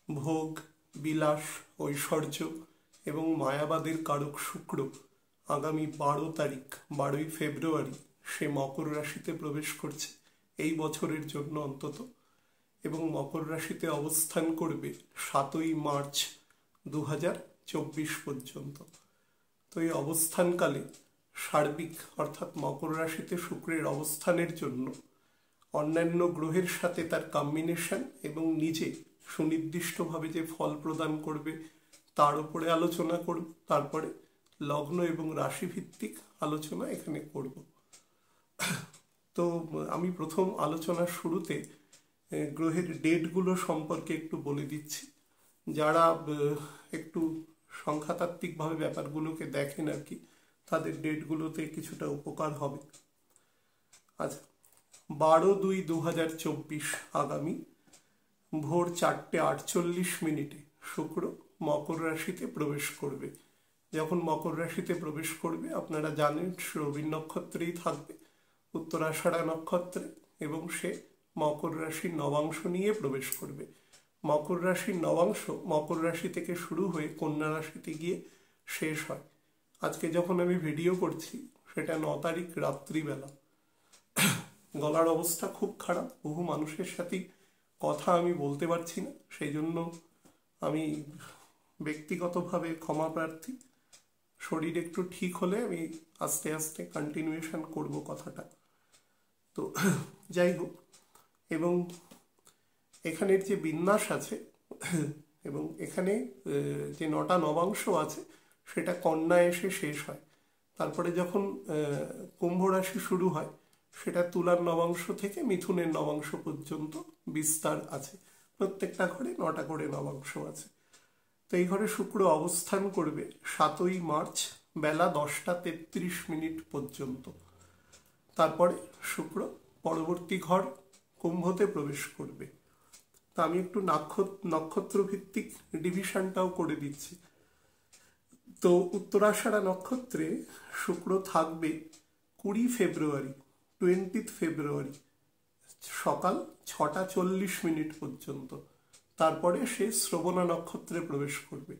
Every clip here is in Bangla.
ভোগ, বিলাস, ঐশ্বর্য এবং মায়াবাদের কারক শুক্র আগামী 12 তারিখ 12ই ফেব্রুয়ারি সে মকর রাশিতে প্রবেশ করছে এই বছরের জন্য অন্তত, এবং মকর রাশিতে অবস্থান করবে 7ই মার্চ 2024 পর্যন্ত। তো এই অবস্থানকালে সার্বিক অর্থাৎ মকর রাশিতে শুক্রের অবস্থানের জন্য অন্যান্য গ্রহের সাথে তার কম্বিনেশন এবং নিজে সুনির্দিষ্টভাবে যে ফল প্রদান করবে তার উপরে আলোচনা করব, তারপরে লগ্ন এবং রাশি ভিত্তিক আলোচনা এখানে করব। তো আমি প্রথম আলোচনার শুরুতে গ্রহের ডেটগুলো সম্পর্কে একটু বলে দিচ্ছি, যারা একটু সংখ্যাতাত্ত্বিকভাবে ব্যাপারগুলোকে দেখেন আর কি, তাদের ডেটগুলোতে কিছুটা উপকার হবে। আচ্ছা, 12/2/2024 আগামী ভোর 4:48 শুক্র মকর রাশিতে প্রবেশ করবে। যখন মকর রাশিতে প্রবেশ করবে আপনারা জানেন রবি নক্ষত্রেই থাকবে, উত্তরাষাঢ়া নক্ষত্রে, এবং সে মকর রাশির নবাংশ নিয়ে প্রবেশ করবে। মকর রাশির নবাংশ মকর রাশি থেকে শুরু হয়ে কন্যা রাশিতে গিয়ে শেষ হয়। আজকে যখন আমি ভিডিও করছি সেটা 9 তারিখ রাত্রিবেলা। গলার অবস্থা খুব খারাপ, বহু মানুষের সাথে কথা আমি বলতে পারছি না, সেই জন্য আমি ব্যক্তিগতভাবে ক্ষমা প্রার্থী। শরীর একটু ঠিক হলে আমি আস্তে আস্তে কন্টিনিউয়েশন করব কথাটা। তো যাই হোক, এবং এখানের যে বিন্যাস আছে এবং এখানে যে 9টা নবাংশ আছে সেটা কন্যা এসে শেষ হয়। তারপরে যখন কুম্ভ রাশি শুরু হয় সেটা তুলার নবাংশ থেকে মিথুনের নবাংশ পর্যন্ত বিস্তার আছে। প্রত্যেকটা ঘরে 9টা করে নবাংশ আছে। তো এই ঘরে শুক্র অবস্থান করবে 7ই মার্চ বেলা 10:33 পর্যন্ত। তারপরে শুক্র পরবর্তী ঘর কুম্ভতে প্রবেশ করবে। তা আমি একটু নক্ষত্র ভিত্তিক ডিভিশনটাও করে দিচ্ছি। তো উত্তরাষাঢ়া নক্ষত্রে শুক্র থাকবে 20 ফেব্রুয়ারি সকাল 6:40 পর্যন্ত। তারপরে সে শ্রবণা নক্ষত্রে প্রবেশ করবে।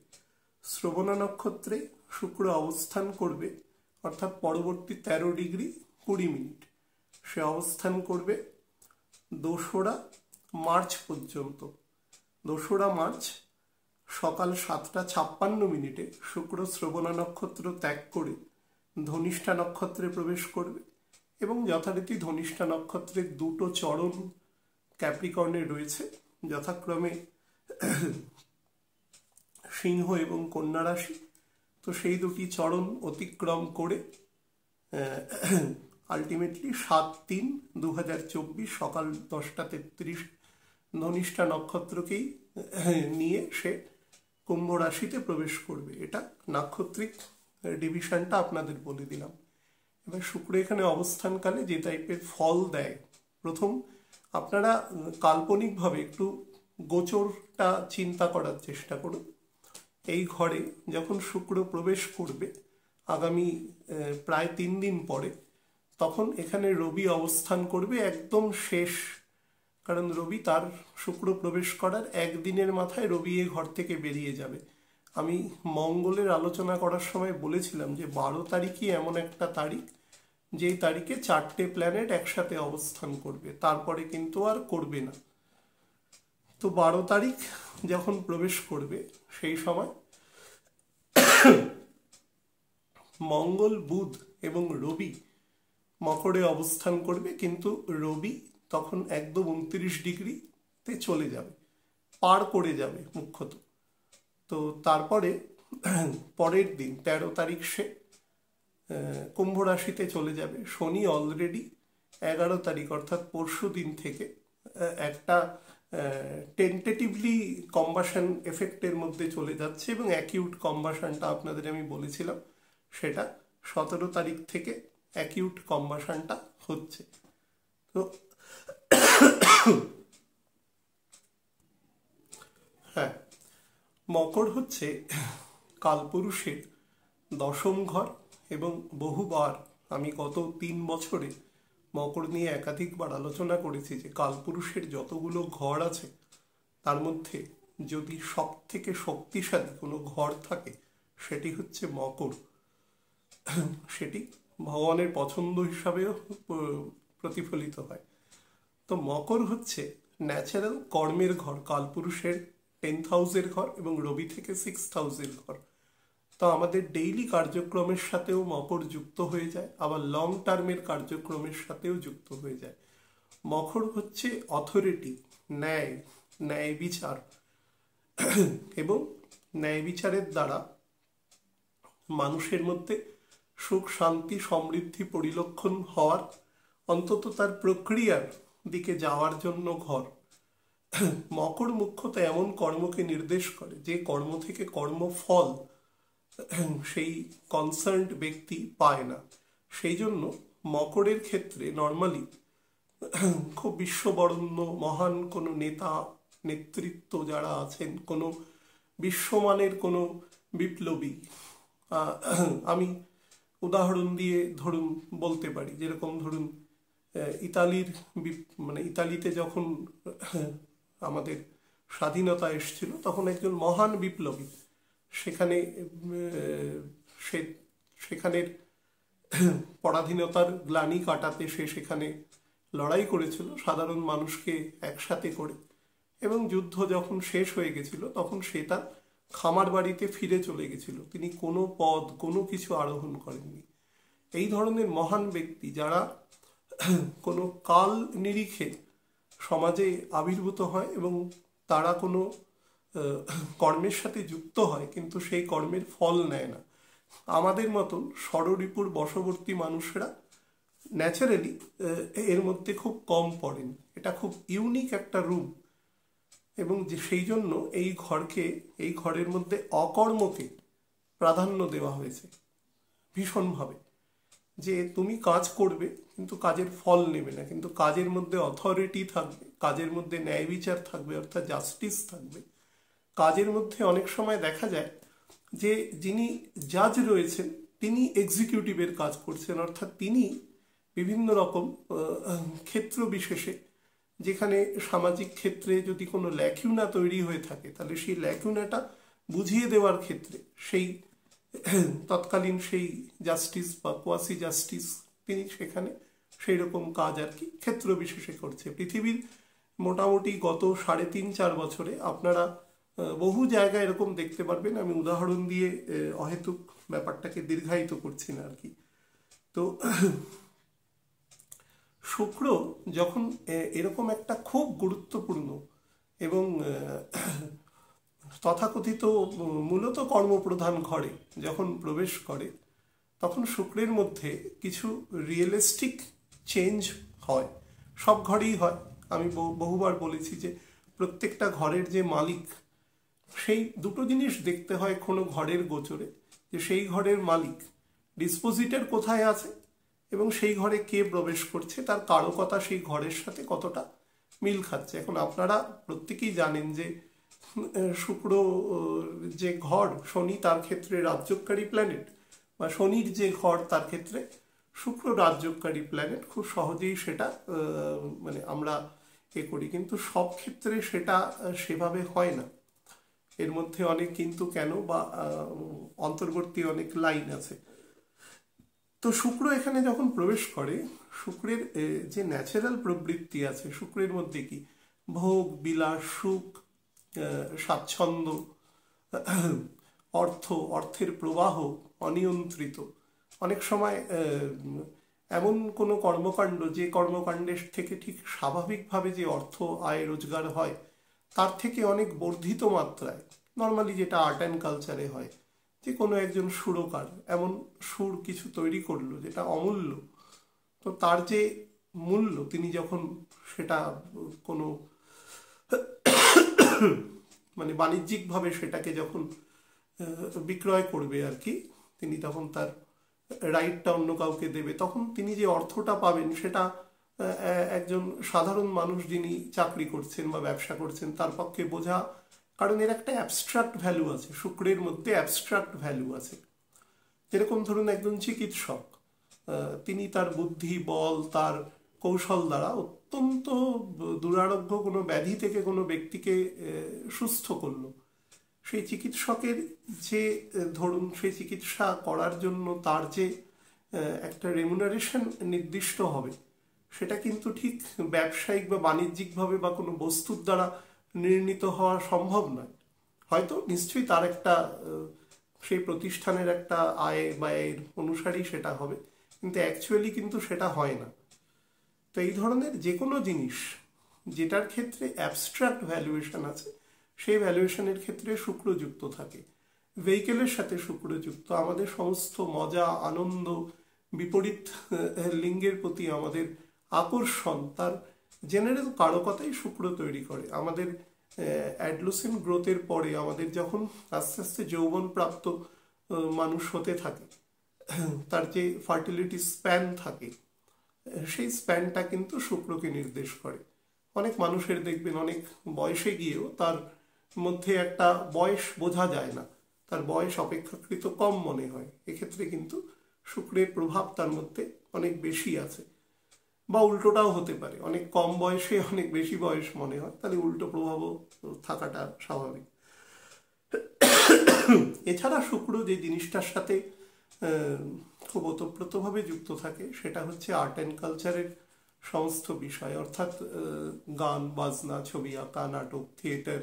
শ্রবণা নক্ষত্রে শুক্র অবস্থান করবে অর্থাৎ পরবর্তী 13°20 সে অবস্থান করবে 2রা মার্চ পর্যন্ত। 2রা মার্চ সকাল 7:56 শুক্র শ্রবণা নক্ষত্র ত্যাগ করে ধনিষ্ঠা নক্ষত্রে প্রবেশ করবে, এবং যথারীতি ধনিষ্ঠা নক্ষত্রের 2টো চরণ ক্যাপ্রিকর্নে রয়েছে, যথাক্রমে সিংহ এবং কন্যা রাশি। তো সেই 2টি চরণ অতিক্রম করে আলটিমেটলি 7/3/2024 সকাল 10:33 ধনিষ্ঠা নক্ষত্রকেই নিয়ে সে কুম্ভ রাশিতে প্রবেশ করবে। এটা নাক্ষত্রিক ডিভিশনটা আপনাদের বলে দিলাম। এবার শুক্র এখানে অবস্থানকালে যে টাইপের ফল দেয়, প্রথম আপনারা কাল্পনিকভাবে একটু গোচরটা চিন্তা করার চেষ্টা করুন। এই ঘরে যখন শুক্র প্রবেশ করবে আগামী প্রায় 3 দিন পরে, তখন এখানে রবি অবস্থান করবে একদম শেষ, কারণ রবি তার শুক্র প্রবেশ করার একদিনের মাথায় রবি এ ঘর থেকে বেরিয়ে যাবে। আমি মঙ্গলের আলোচনা করার সময় বলেছিলাম যে 12 তারিখই এমন একটা তারিখ যেই তারিখে 4টে প্ল্যানেট একসাথে অবস্থান করবে, তারপরে কিন্তু আর করবে না। তো 12 তারিখ যখন প্রবেশ করবে সেই সময় মঙ্গল, বুধ এবং রবি মকরে অবস্থান করবে, কিন্তু রবি তখন একদম 29°তে চলে যাবে, পার করে যাবে মুখ্যত। তো তারপরে পরের দিন 13 তারিখ সে কুম্ভ রাশিতে চলে যাবে। শনি অলরেডি 11 তারিখ অর্থাৎ পরশু দিন থেকে একটা টেন্টেটিভলি কম্বাশন এফেক্টের মধ্যে চলে যাচ্ছে, এবং অ্যাকিউট কম্বাশনটা আপনাদের আমি বলেছিলাম সেটা 17 তারিখ থেকে অ্যাকিউট কম্বাশনটা হচ্ছে। তো হ্যাঁ, মকর হচ্ছে কালপুরুষের 10ম ঘর, এবং বহুবার আমি গত 3 বছরে মকর নিয়ে একাধিকবার আলোচনা করেছি যে কালপুরুষের যতগুলো ঘর আছে তার মধ্যে যদি সব থেকে শক্তিশালী কোনো ঘর থাকে সেটি হচ্ছে মকর। সেটি ভগবানের পছন্দ হিসাবেও প্রতিফলিত হয়। তো মকর হচ্ছে ন্যাচারাল কর্মের ঘর, কালপুরুষের 10th হাউসের ঘর এবং রবি থেকে 6th হাউসের ঘর। তো আমাদের ডেইলি কার্যক্রমের সাথেও মকর যুক্ত হয়ে যায়, আবার লং টার্মের কার্যক্রমের সাথেও যুক্ত হয়ে যায়। মকর হচ্ছে অথরিটি, ন্যায়, ন্যায় বিচার, এবং ন্যায় বিচারের দ্বারা মানুষের মধ্যে সুখ, শান্তি, সমৃদ্ধি পরিলক্ষণ হওয়ার, অন্তত তার প্রক্রিয়ার দিকে যাওয়ার জন্য ঘর। মকর মুখ্যত এমন কর্মকে নির্দেশ করে যে কর্ম থেকে কর্মফল সেই কনসার্নড ব্যক্তি পায় না। সেই জন্য মকরের ক্ষেত্রে নর্মালি খুব বিশ্ববরণ্য মহান কোনো নেতা, নেতৃত্ব যারা আছেন, কোনো বিশ্বমানের কোনো বিপ্লবী, আমি উদাহরণ দিয়ে ধরুন বলতে পারি, যেরকম ধরুন ইতালির ইতালিতে যখন আমাদের স্বাধীনতা এসেছিল তখন একজন মহান বিপ্লবী সেখানের পরাধীনতার গ্লানি কাটাতে সেখানে লড়াই করেছিল সাধারণ মানুষকে একসাথে করে, এবং যুদ্ধ যখন শেষ হয়ে গেছিল তখন সে তার খামার বাড়িতে ফিরে চলে গেছিল। তিনি কোনো পদ, কোনো কিছু আরোহণ করেননি। এই ধরনের মহান ব্যক্তি যারা কোনো কাল নিরিখে সমাজে আবির্ভূত হয় এবং তারা কোনো কর্মের সাথে যুক্ত হয় কিন্তু সেই কর্মের ফল নেয় না। আমাদের মতন ষড়রিপুর বশবর্তী মানুষরা ন্যাচারালি এর মধ্যে খুব কম পড়েন। এটা খুব ইউনিক একটা রূপ, এবং সেই জন্য এই ঘরের মধ্যে অকর্মকে প্রাধান্য দেওয়া হয়েছে ভীষণভাবে, যে তুমি কাজ করবে কিন্তু কাজের ফল নেবে না, কিন্তু কাজের মধ্যে অথরিটি থাকবে, কাজের মধ্যে ন্যায় বিচার থাকবে, অর্থাৎ জাস্টিস থাকবে। কাজের মধ্যে অনেক সময় দেখা যায় যে যিনি জাজ রয়েছেন তিনি এক্সিকিউটিভের কাজ করছেন, অর্থাৎ তিনি বিভিন্ন রকম ক্ষেত্র বিশেষে, যেখানে সামাজিক ক্ষেত্রে যদি কোনো ল্যাকিউনা তৈরি হয়ে থাকে তাহলে সেই ল্যাকিউনাটা বুঝিয়ে দেওয়ার ক্ষেত্রে সেই তৎকালীন সেই জাস্টিস বা কোয়াসি জাস্টিস তিনি সেখানে সেই রকম কাজ আর কি ক্ষেত্র বিশেষে করছে। পৃথিবীর মোটামুটি গত 3.5-4 বছরে আপনারা বহু জায়গায় এরকম দেখতে পারবেন। আমি উদাহরণ দিয়ে অহেতুক ব্যাপারটাকে দীর্ঘায়িত করছি না আর কি। তো শুক্র যখন এরকম একটা খুব গুরুত্বপূর্ণ এবং তথাকথিত মূলত কর্মপ্রধান ঘরে যখন প্রবেশ করে, তখন শুক্রের মধ্যে কিছু রিয়েলিস্টিক চেঞ্জ হয়। সব ঘরেই হয়। আমি বহুবার বলেছি যে প্রত্যেকটা ঘরের যে মালিক, সেই দুটো জিনিস দেখতে হয় কোনো ঘরের গোচরে, যে সেই ঘরের মালিক ডিসপোজিটর কোথায় আছে এবং সেই ঘরে কে প্রবেশ করছে, তার কারকতা সেই ঘরের সাথে কতটা মিল খাচ্ছে। এখন আপনারা প্রত্যেকেই জানেন যে শুক্র যে ঘর, শনি তার ক্ষেত্রে রাজ্যকারী প্ল্যানেট, বা শনির যে ঘর তার ক্ষেত্রে শুক্র রাজ্যকারী প্ল্যানেট। খুব সহজেই সেটা আমরা করি, কিন্তু সব ক্ষেত্রে সেটা সেভাবে হয় না। এর মধ্যে অনেক কিন্তু কেন বা অন্তর্বর্তী অনেক লাইন আছে। তো শুক্র এখানে যখন প্রবেশ করে, শুক্রের যে ন্যাচারাল প্রবৃত্তি আছে শুক্রের মধ্যে, কি ভোগ বিলাস, সুখ, স্বাচ্ছন্দ্য, অর্থের প্রবাহ অনিয়ন্ত্রিত। অনেক সময় এমন কোনো কর্মকাণ্ড, যে কর্মকাণ্ডের থেকে ঠিক স্বাভাবিকভাবে যে অর্থ আয় রোজগার হয় তার থেকে অনেক বর্ধিত মাত্রায়, নর্মালি যেটা আর্ট অ্যান্ড কালচারে হয়, যে কোনো একজন সুরকার এমন সুর কিছু তৈরি করলো যেটা অমূল্য, তো তার যে মূল্য তিনি যখন সেটা কোনো বাণিজ্যিকভাবে সেটাকে যখন বিক্রয় করবে আর কি, তিনি তখন তার রাইটটা অন্য কাউকে দেবে, তখন তিনি যে অর্থটা পাবেন সেটা একজন সাধারণ মানুষ যিনি চাকরি করছেন বা ব্যবসা করছেন তার পক্ষে বোঝা, কারণ এর একটা অ্যাবস্ট্রাক্ট ভ্যালু আছে, শুক্রের মধ্যে অ্যাবস্ট্রাক্ট ভ্যালু আছে। যেরকম ধরুন একজন চিকিৎসক, তিনি তার বুদ্ধি, বল, তার কৌশল দ্বারা অত্যন্ত দুরারোগ্য কোনো ব্যাধি থেকে কোনো ব্যক্তিকে সুস্থ করলো, সেই চিকিৎসকের যে ধরুন সেই চিকিৎসা করার জন্য তার যে একটা রেমুনারেশন নির্দিষ্ট হবে, সেটা কিন্তু ঠিক ব্যবসায়িক বা বাণিজ্যিকভাবে বা কোনো বস্তুর দ্বারা নির্ণীত হওয়া সম্ভব নয়। হয়তো নিশ্চয়ই তার একটা সেই প্রতিষ্ঠানের একটা আয় ব্যয়ের অনুসারেই সেটা হবে, কিন্তু অ্যাকচুয়ালি কিন্তু সেটা হয় না। তো এই ধরনের যে কোনো জিনিস যেটার ক্ষেত্রে অ্যাবস্ট্রাক্ট ভ্যালুয়েশন আছে, সেই ভ্যালুয়েশনের ক্ষেত্রে শুক্র যুক্ত থাকে। ভেহিকেলের সাথে শুক্র যুক্ত, আমাদের সমস্ত মজা আনন্দ, বিপরীত লিঙ্গের প্রতি আমাদের আকর্ষণ, তার জেনারেল কারকতাই শুক্র তৈরি করে। আমাদের অ্যাডলোসেন্ট গ্রোথের পরে আমাদের যখন আস্তে আস্তে যৌবন প্রাপ্ত মানুষ হতে থাকে, তার যে ফার্টিলিটি স্প্যান থাকে, সেই স্প্যানটা কিন্তু শুক্রকে নির্দেশ করে। অনেক মানুষের দেখবেন অনেক বয়সে গিয়েও তার মধ্যে একটা বয়স বোঝা যায় না, তার বয়স অপেক্ষাকৃত কম মনে হয়। এক্ষেত্রে কিন্তু শুক্রের প্রভাব তার মধ্যে অনেক বেশি আছে। বা উল্টোটাও হতে পারে, অনেক কম বয়সে অনেক বেশি বয়স মনে হয়, তাহলে উল্টো প্রভাবও থাকাটা স্বাভাবিক। এছাড়া শুক্র যে জিনিসটার সাথে খুব ওতপ্রোতভাবে যুক্ত থাকে, সেটা হচ্ছে আর্ট অ্যান্ড কালচারের সমস্ত বিষয়, অর্থাৎ গান বাজনা, ছবি আঁকা, নাটক, থিয়েটার,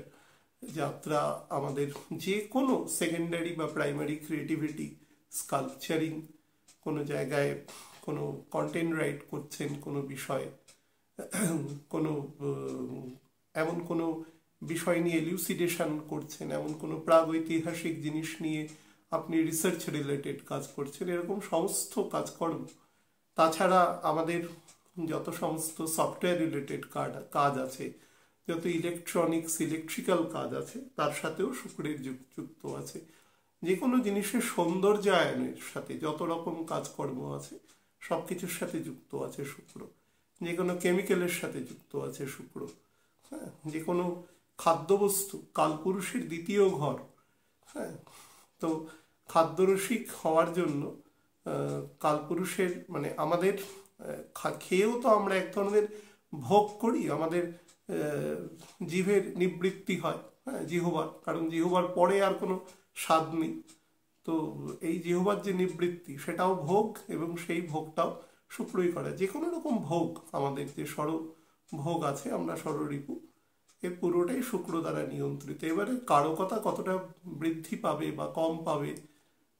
যাত্রা, আমাদের যে কোনো সেকেন্ডারি বা প্রাইমারি ক্রিয়েটিভিটি, স্কাল্পচারিং, কোনো জায়গায় কোনো কন্টেন্ট রাইট করছেন কোনো বিষয়ে, কোনো এমন কোনো বিষয় নিয়ে এলিউসিডেশন করছেন, এমন কোনো প্রাগৈতিহাসিক জিনিস নিয়ে আপনি রিসার্চ রিলেটেড কাজ করছেন, এরকম সমস্ত কাজকর্ম, তাছাড়া আমাদের যত সমস্ত সফটওয়্যার রিলেটেড কাজ আছে, যত ইলেকট্রনিক্স ইলেকট্রিক্যাল কাজ আছে, তার সাথেও শুক্রের যুক্ত আছে। যে কোনো জিনিসের সৌন্দর্যায়নের সাথে যত রকম কাজকর্ম আছে সব কিছুর সাথে যুক্ত আছে শুক্র। যে কোনো কেমিক্যালের সাথে যুক্ত আছে শুক্র। হ্যাঁ, যে কোনো খাদ্যবস্তু, কালপুরুষের দ্বিতীয় ঘর। হ্যাঁ, তো খাদ্যরসিক হওয়ার জন্য কালপুরুষের মানে আমাদের খেয়েও তো আমরা এক ধরনের ভোগ করি, আমাদের জিভের নিবৃত্তি হয়, হ্যাঁ, জিহ্বার, কারণ জিহ্বার পরে আর কোনো স্বাদ নেই। তো এই জিহ্বার যে নিবৃত্তি, সেটাও ভোগ, এবং সেই ভোগটাও শুক্রই করে। যে কোনো রকম ভোগ, আমাদের যে ভোগ আছে, আমরা ষড়রিপু, এর পুরোটাই শুক্র দ্বারা নিয়ন্ত্রিত। এবারে কারকতা কতটা বৃদ্ধি পাবে বা কম পাবে,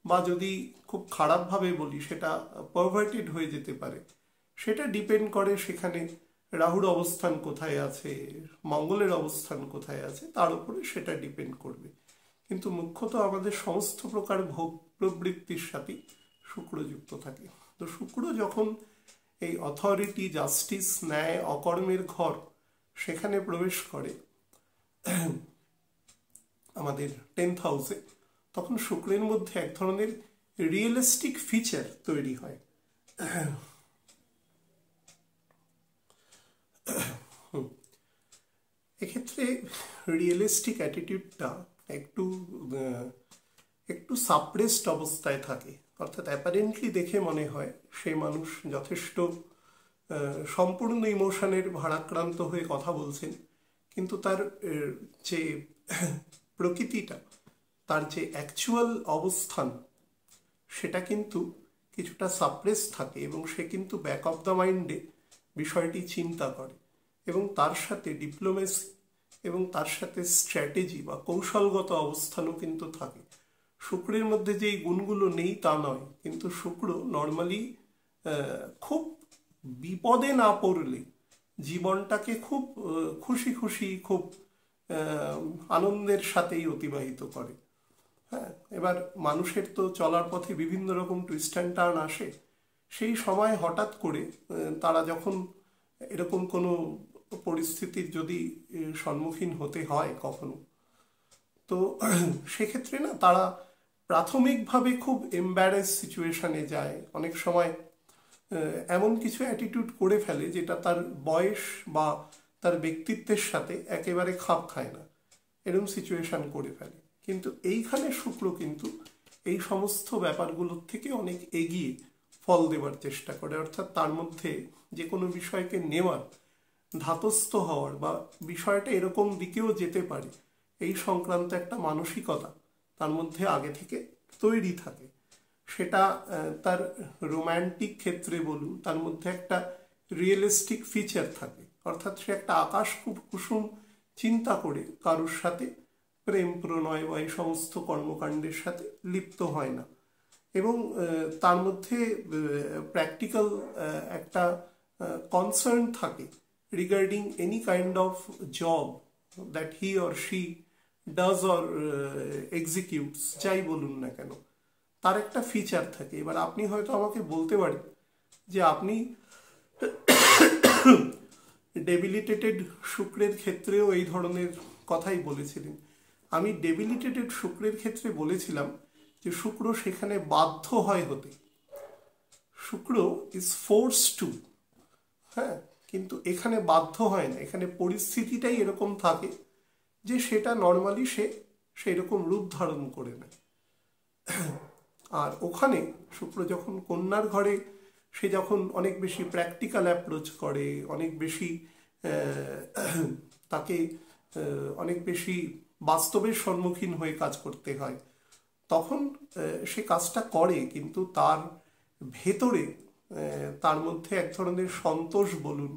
বা যদি খুব খারাপভাবে বলি সেটা পারভার্টেড হয়ে যেতে পারে, সেটা ডিপেন্ড করে সেখানে রাহুর অবস্থান কোথায় আছে, মঙ্গলের অবস্থান কোথায় আছে, তার উপরে সেটা ডিপেন্ড করবে। কিন্তু মুখ্যত আমাদের সমস্ত প্রকার ভোগ প্রবৃত্তির সাথে শুক্র যুক্ত থাকে। তো শুক্র যখন এই অথরিটি, জাস্টিস, ন্যায়, অকর্মের ঘর, সেখানে প্রবেশ করে আমাদের 10th হাউসে, তখন শুক্রের মধ্যে এক ধরনের রিয়েলিস্টিক ফিচার তৈরি হয়। এক্ষেত্রে রিয়েলিস্টিক অ্যাটিটিউডটা একটু সাপ্রেসড অবস্থায় থাকে, অর্থাৎ অ্যাপারেন্টলি দেখে মনে হয় সেই মানুষ যথেষ্ট সম্পূর্ণ ইমোশনের ভারাক্রান্ত হয়ে কথা বলছেন, কিন্তু তার যে প্রকৃতিটা, তার যে অ্যাকচুয়াল অবস্থান, সেটা কিন্তু কিছুটা সাপ্রেস থাকে, এবং সে কিন্তু ব্যাক অফ দ্য মাইন্ডে বিষয়টি চিন্তা করে, এবং তার সাথে ডিপ্লোমেসি এবং তার সাথে স্ট্র্যাটেজি বা কৌশলগত অবস্থানও কিন্তু থাকে। শুক্রের মধ্যে যে এই গুণগুলো নেই তা নয়, কিন্তু শুক্র নর্মালি খুব বিপদে না পড়লে জীবনটাকে খুব খুশি খুশি, খুব আনন্দের সাথেই অতিবাহিত করে। হ্যাঁ, এবার মানুষের তো চলার পথে বিভিন্ন রকম টুইস্ট অ্যান্ড টার্ন আসে, সেই সময় হঠাৎ করে তারা যখন এরকম কোনো পরিস্থিতির যদি সম্মুখীন হতে হয় কখনো, তো সেক্ষেত্রে না তারা প্রাথমিকভাবে খুব এম্বারেস সিচুয়েশনে যায়, অনেক সময় এমন কিছু অ্যাটিটিউড করে ফেলে যেটা তার বয়স বা তার ব্যক্তিত্বের সাথে একেবারে খাপ খায় না, এরকম সিচুয়েশন করে ফেলে। কিন্তু এইখানে শুক্র কিন্তু এই সমস্ত ব্যাপারগুলোর থেকে অনেক এগিয়ে ফল দেওয়ার চেষ্টা করে, অর্থাৎ তার মধ্যে যে কোনো বিষয়কে নেওয়ার ধাতস্থ হওয়ার বা বিষয়টা এরকম দিকেও যেতে পারে এই সংক্রান্ত একটা মানসিকতা তার মধ্যে আগে থেকে তৈরি থাকে। সেটা তার রোম্যান্টিক ক্ষেত্রে বলুন, তার মধ্যে একটা রিয়েলিস্টিক ফিচার থাকে, অর্থাৎ সে একটা আকাশ কুসুম চিন্তা করে কারোর সাথে প্রেম প্রণয় বা এই সমস্ত কর্মকাণ্ডের সাথে লিপ্ত হয় না। এবং তার মধ্যে প্র্যাকটিক্যাল একটা কনসার্ন থাকে regarding any kind of job that he or she does or executes, যাই বলুন না কেন তার একটা ফিচার থাকে। এবার আপনি হয়তো আমাকে বলতে পারেন যে আপনি ডেবিলিটেটেড শুক্রের ক্ষেত্রেও এই ধরনের কথাই বলেছিলেন। আমি ডেবিলিটেটেড শুক্রের ক্ষেত্রে বলেছিলাম যে শুক্র সেখানে বাধ্য হয় হতে, শুক্র ইজ ফোর্স টু, হ্যাঁ, কিন্তু এখানে বাধ্য হয় না, এখানে পরিস্থিতিটাই এরকম থাকে যে সেটা নর্মালি সে সেই রকম রূপ ধারণ করে নেয়। আর ওখানে শুক্র যখন কন্যার ঘরে সে যখন অনেক বেশি প্র্যাকটিক্যাল অ্যাপ্রোচ করে, অনেক বেশি তাকে অনেক বেশি বাস্তবের সম্মুখীন হয়ে কাজ করতে হয়, তখন সে কাজটা করে, কিন্তু তার ভেতরে তার মধ্যে এক ধরনের সন্তোষ বলুন,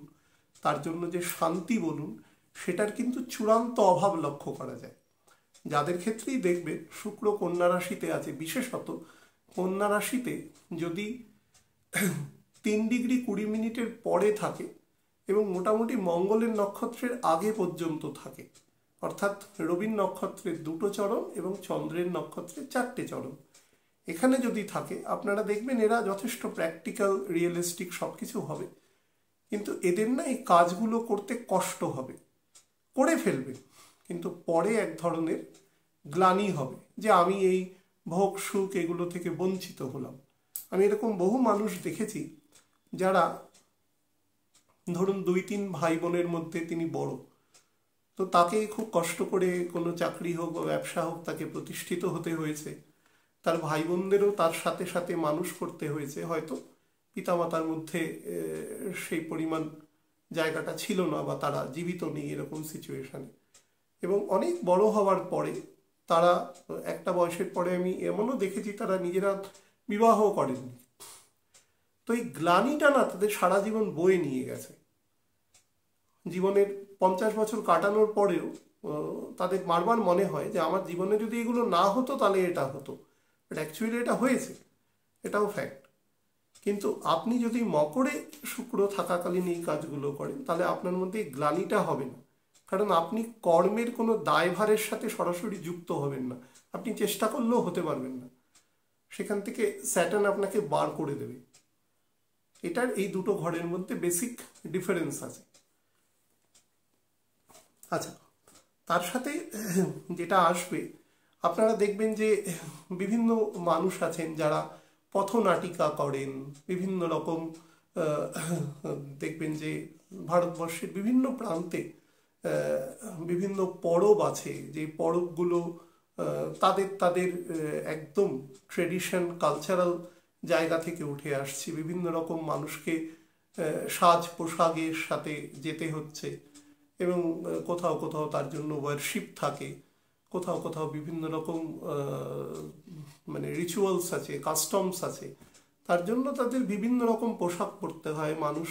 তার জন্য যে শান্তি বলুন, সেটার কিন্তু চূড়ান্ত অভাব লক্ষ্য করা যায়। যাদের ক্ষেত্রেই দেখবে শুক্র কন্যা রাশিতে আছে, বিশেষত কন্যা রাশিতে যদি 3°20' পরে থাকে এবং মোটামুটি মঙ্গলের নক্ষত্রের আগে পর্যন্ত থাকে, অর্থাৎ রবির নক্ষত্রের 2টো চরণ এবং চন্দ্রের নক্ষত্রের 4টে চরণ, এখানে যদি থাকে আপনারা দেখবেন এরা যথেষ্ট প্র্যাকটিক্যাল, রিয়েলিস্টিক সব কিছু হবে, কিন্তু এদের না এই কাজগুলো করতে কষ্ট হবে, করে ফেলবে, কিন্তু পরে এক ধরনের গ্লানি হবে যে আমি এই ভোগ সুখ এগুলো থেকে বঞ্চিত হলাম। আমি এরকম বহু মানুষ দেখেছি যারা ধরুন 2-3 ভাই বোনের মধ্যে তিনি বড়, তো তাকে খুব কষ্ট করে কোনো চাকরি হোক বা ব্যবসা হোক তাকে প্রতিষ্ঠিত হতে হয়েছে, তার ভাই বোনদেরও তার সাথে সাথে মানুষ করতে হয়েছে, হয়তো পিতামাতার মধ্যে সেই পরিমাণ জায়গাটা ছিল না বা তারা জীবিত নেই এরকম সিচুয়েশানে, এবং অনেক বড় হওয়ার পরে তারা একটা বয়সের পরে আমি এমনও দেখেছি তারা নিজেরা বিবাহ করেননি। তো এই গ্লানিটা না তাদের সারা জীবন বয়ে নিয়ে গেছে, জীবনের 50 বছর কাটানোর পরেও তাদের বারবার মনে হয় যে আমার জীবনে যদি এগুলো না হতো তাহলে এটা হতো, বাট অ্যাকচুয়ালি এটা হয়েছে, এটাও ফ্যাক্ট। কিন্তু আপনি যদি মকরে শুক্র থাকাকালীন এই কাজগুলো করেন তাহলে আপনার মধ্যে এই গ্লানিটা হবে না, কারণ আপনি কর্মের কোনো দায়ভারের সাথে সরাসরি যুক্ত হবেন না, আপনি চেষ্টা করলেও হতে পারবেন না, সেখান থেকে স্যাটার্ন আপনাকে বার করে দেবে। এটার এই দুটো ঘরের মধ্যে বেসিক ডিফারেন্স আছে। আচ্ছা, তার সাথে যেটা আসবে আপনারা দেখবেন যে বিভিন্ন মানুষ আছেন যারা পথনাটিকা করেন, বিভিন্ন রকম দেখবেন যে ভারতবর্ষের বিভিন্ন প্রান্তে বিভিন্ন পরব আছে, যে পরবগুলো তাদের তাদের একদম ট্রেডিশন, কালচারাল জায়গা থেকে উঠে আসছে, বিভিন্ন রকম মানুষকে সাজ পোশাকের সাথে যেতে হচ্ছে, এবং কোথাও কোথাও তার জন্য ওয়ারশিপ থাকে, কোথাও কোথাও বিভিন্ন রকম মানে রিচুয়ালস আছে, কাস্টমস আছে, তার জন্য তাদের বিভিন্ন রকম পোশাক পরতে হয়, মানুষ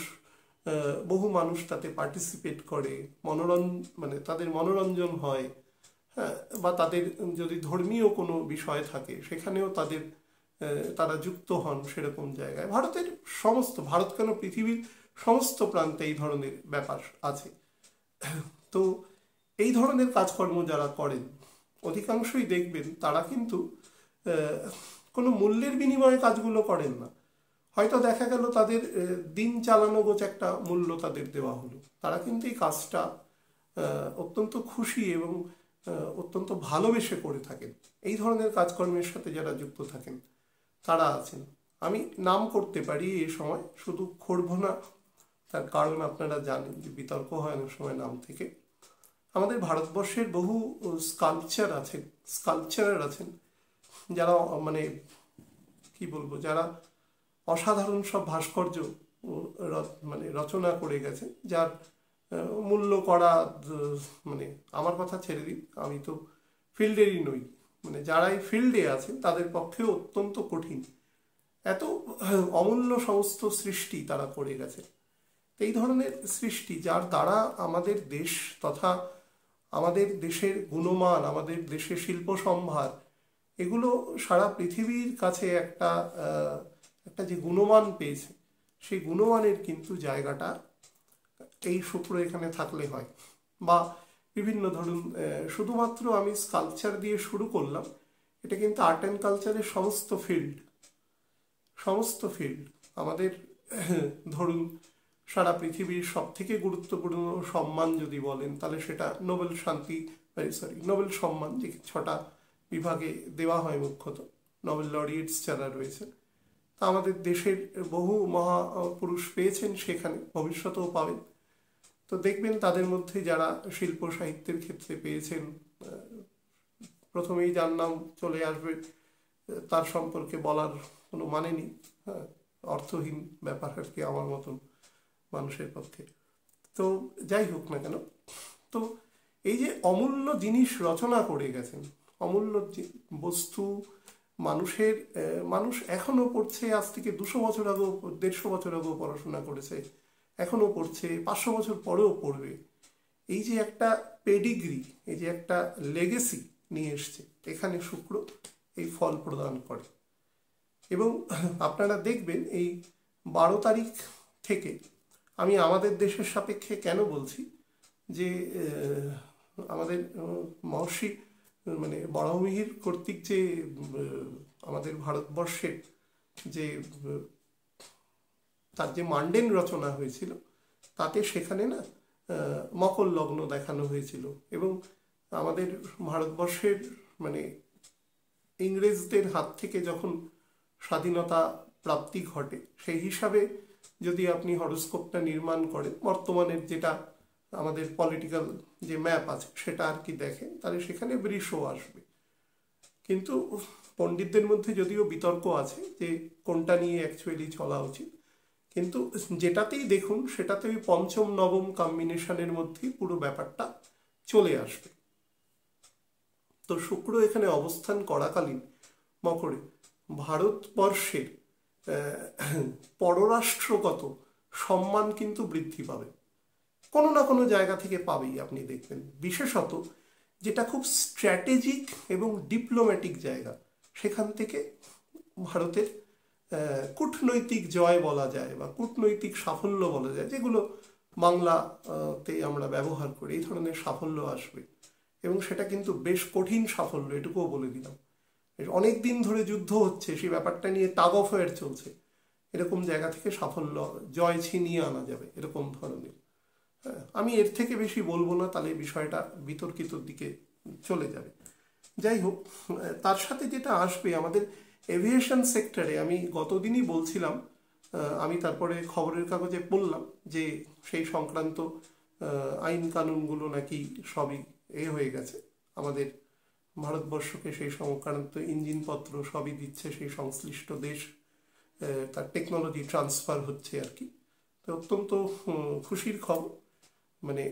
বহু মানুষ তাতে পার্টিসিপেট করে, মানে তাদের মনোরঞ্জন হয়, হ্যাঁ, বা তাদের যদি ধর্মীয় কোনো বিষয় থাকে সেখানেও তারা যুক্ত হন সেরকম জায়গায়। ভারত কেন পৃথিবীর সমস্ত প্রান্তে এই ধরনের ব্যাপার আছে। তো এই ধরনের কাজকর্ম যারা করেন অধিকাংশই দেখবেন তারা কিন্তু কোনো মূল্যের বিনিময়ে কাজগুলো করেন না, হয়তো দেখা গেল তাদের দিন চালানো গোছ একটা মূল্য তাদের দেওয়া হলো, তারা কিন্তু এই কাজটা অত্যন্ত খুশি এবং অত্যন্ত ভালোবেসে করে থাকেন। এই ধরনের কাজকর্মের সাথে যারা যুক্ত থাকেন তারা আছেন, আমি নাম করতে পারি এই সময়, শুধু করব না, তার কারণ আপনারা জানেন যে বিতর্ক হয় অনেক সময় নাম থেকে। আমাদের ভারতবর্ষের বহু স্কাল্পচারার আছেন যারা মানে কি বলবো, যারা অসাধারণ সব ভাস্কর্য মানে রচনা করে গেছেন, যার মূল্য করা, মানে আমার কথা ছেড়ে দিন, আমি তো ফিল্ডেরই নই, মানে যারাই ফিল্ডে আছেন তাদের পক্ষেও অত্যন্ত কঠিন। এত অমূল্য সমস্ত সৃষ্টি তারা করে গেছে। এই ধরনের সৃষ্টি যার দ্বারা আমাদের দেশ তথা আমাদের দেশের গুণমান, আমাদের দেশের শিল্প সম্ভার, এগুলো সারা পৃথিবীর কাছে একটা যে গুণমান পেয়েছে, সেই গুণমানের কিন্তু জায়গাটা এই শুক্র এখানে থাকলে হয়। বা বিভিন্ন ধরুন, শুধুমাত্র আমি স্কাল্পচার দিয়ে শুরু করলাম, এটা কিন্তু আর্ট অ্যান্ড কালচারের সমস্ত ফিল্ড আমাদের ধরুন সারা পৃথিবীর সব থেকে গুরুত্বপূর্ণ সম্মান যদি বলেন তাহলে সেটা নোবেল সম্মান, যে 6টা বিভাগে দেওয়া হয় মুখ্যত, নোবেল লরিয়েটস যারা রয়েছে, তা আমাদের দেশের বহু মহাপুরুষ পেয়েছেন, সেখানে ভবিষ্যতেও পাবেন। তো দেখবেন তাদের মধ্যে যারা শিল্প সাহিত্যের ক্ষেত্রে পেয়েছেন, প্রথমেই যার নাম চলে আসবে তার সম্পর্কে বলার কোনো মানে নেই, হ্যাঁ, অর্থহীন ব্যাপার আর কি আমার মতন মানুষের পক্ষে। তো যাই হোক না কেন, তো এই যে অমূল্য জিনিস রচনা করে গেছেন, অমূল্য বস্তু, মানুষ এখনো পড়ছে, আজ থেকে 200 বছর আগেও 150 বছর আগেও পড়াশোনা করেছে, এখনো পড়ছে, 500 বছর পরেও পড়বে। এই যে একটা পেডিগ্রি, এই যে একটা লেগেসি নিয়ে এসছে, এখানে শুক্র এই ফল প্রদান করে। এবং আপনারা দেখবেন এই 12 তারিখ থেকে, আমি আমাদের দেশের সাপেক্ষে কেন বলছি, যে আমাদের মহর্ষি মানে বরাহমিহির কর্তৃক যে আমাদের ভারতবর্ষের যে তার যে মান্ডেন রচনা হয়েছিল, তাতে সেখানে না মকর লগ্ন দেখানো হয়েছিল। এবং আমাদের ভারতবর্ষের মানে ইংরেজদের হাত থেকে যখন স্বাধীনতা প্রাপ্তি ঘটে, সেই হিসাবে যদি আপনি হরোস্কোপটা নির্মাণ করেন, বর্তমানের যেটা আমাদের পলিটিক্যাল যে ম্যাপ আছে সেটা আর কি দেখেন, তাহলে সেখানে বৃষ আসবে। কিন্তু পণ্ডিতদের মধ্যে যদিও বিতর্ক আছে যে কোনটা নিয়ে অ্যাকচুয়ালি চলা উচিত, কিন্তু যেটাতেই দেখুন সেটাতে ওই পঞ্চম নবম কম্বিনেশনের মধ্যেই পুরো ব্যাপারটা চলে আসবে। তো শুক্র এখানে অবস্থান করাকালীন মকরে ভারতবর্ষের পররাষ্ট্রগত সম্মান কিন্তু বৃদ্ধি পাবে, কোনো না কোনো জায়গা থেকে পাবেই আপনি দেখবেন। বিশেষত যেটা খুব স্ট্র্যাটেজিক এবং ডিপ্লোম্যাটিক জায়গা, সেখান থেকে ভারতের কূটনৈতিক জয় বলা যায় বা কূটনৈতিক সাফল্য বলা যায়, যেগুলো বাংলাতে আমরা ব্যবহার করি, এই ধরনের সাফল্য আসবে। এবং সেটা কিন্তু বেশ কঠিন সাফল্য, এটুকুও বলে দিলাম। অনেক দিন ধরে যুদ্ধ হচ্ছে, সেই ব্যাপারটা নিয়ে টাগ অফ ওয়ার চলছে, এরকম জায়গা থেকে সাফল্য, জয় ছিনিয়ে আনা যাবে, এরকম ধরনের। আমি এর থেকে বেশি বলবো না, তাহলে বিষয়টা বিতর্কিত দিকে চলে যাবে। যাই হোক, তার সাথে যেটা আসবে আমাদের এভিয়েশন সেক্টরে, আমি গতদিনই বলছিলাম, আমি তারপরে খবরের কাগজে পড়লাম যে সেই সংক্রান্ত আইন কানুনগুলো নাকি সবই হয়ে গেছে, আমাদের ভারতবর্ষকে সেই সংক্রান্ত ইঞ্জিনপত্র সবই দিচ্ছে সেই সংশ্লিষ্ট দেশ, তার টেকনোলজি ট্রান্সফার হচ্ছে আর কি। তো অত্যন্ত খুশির খবর। মানে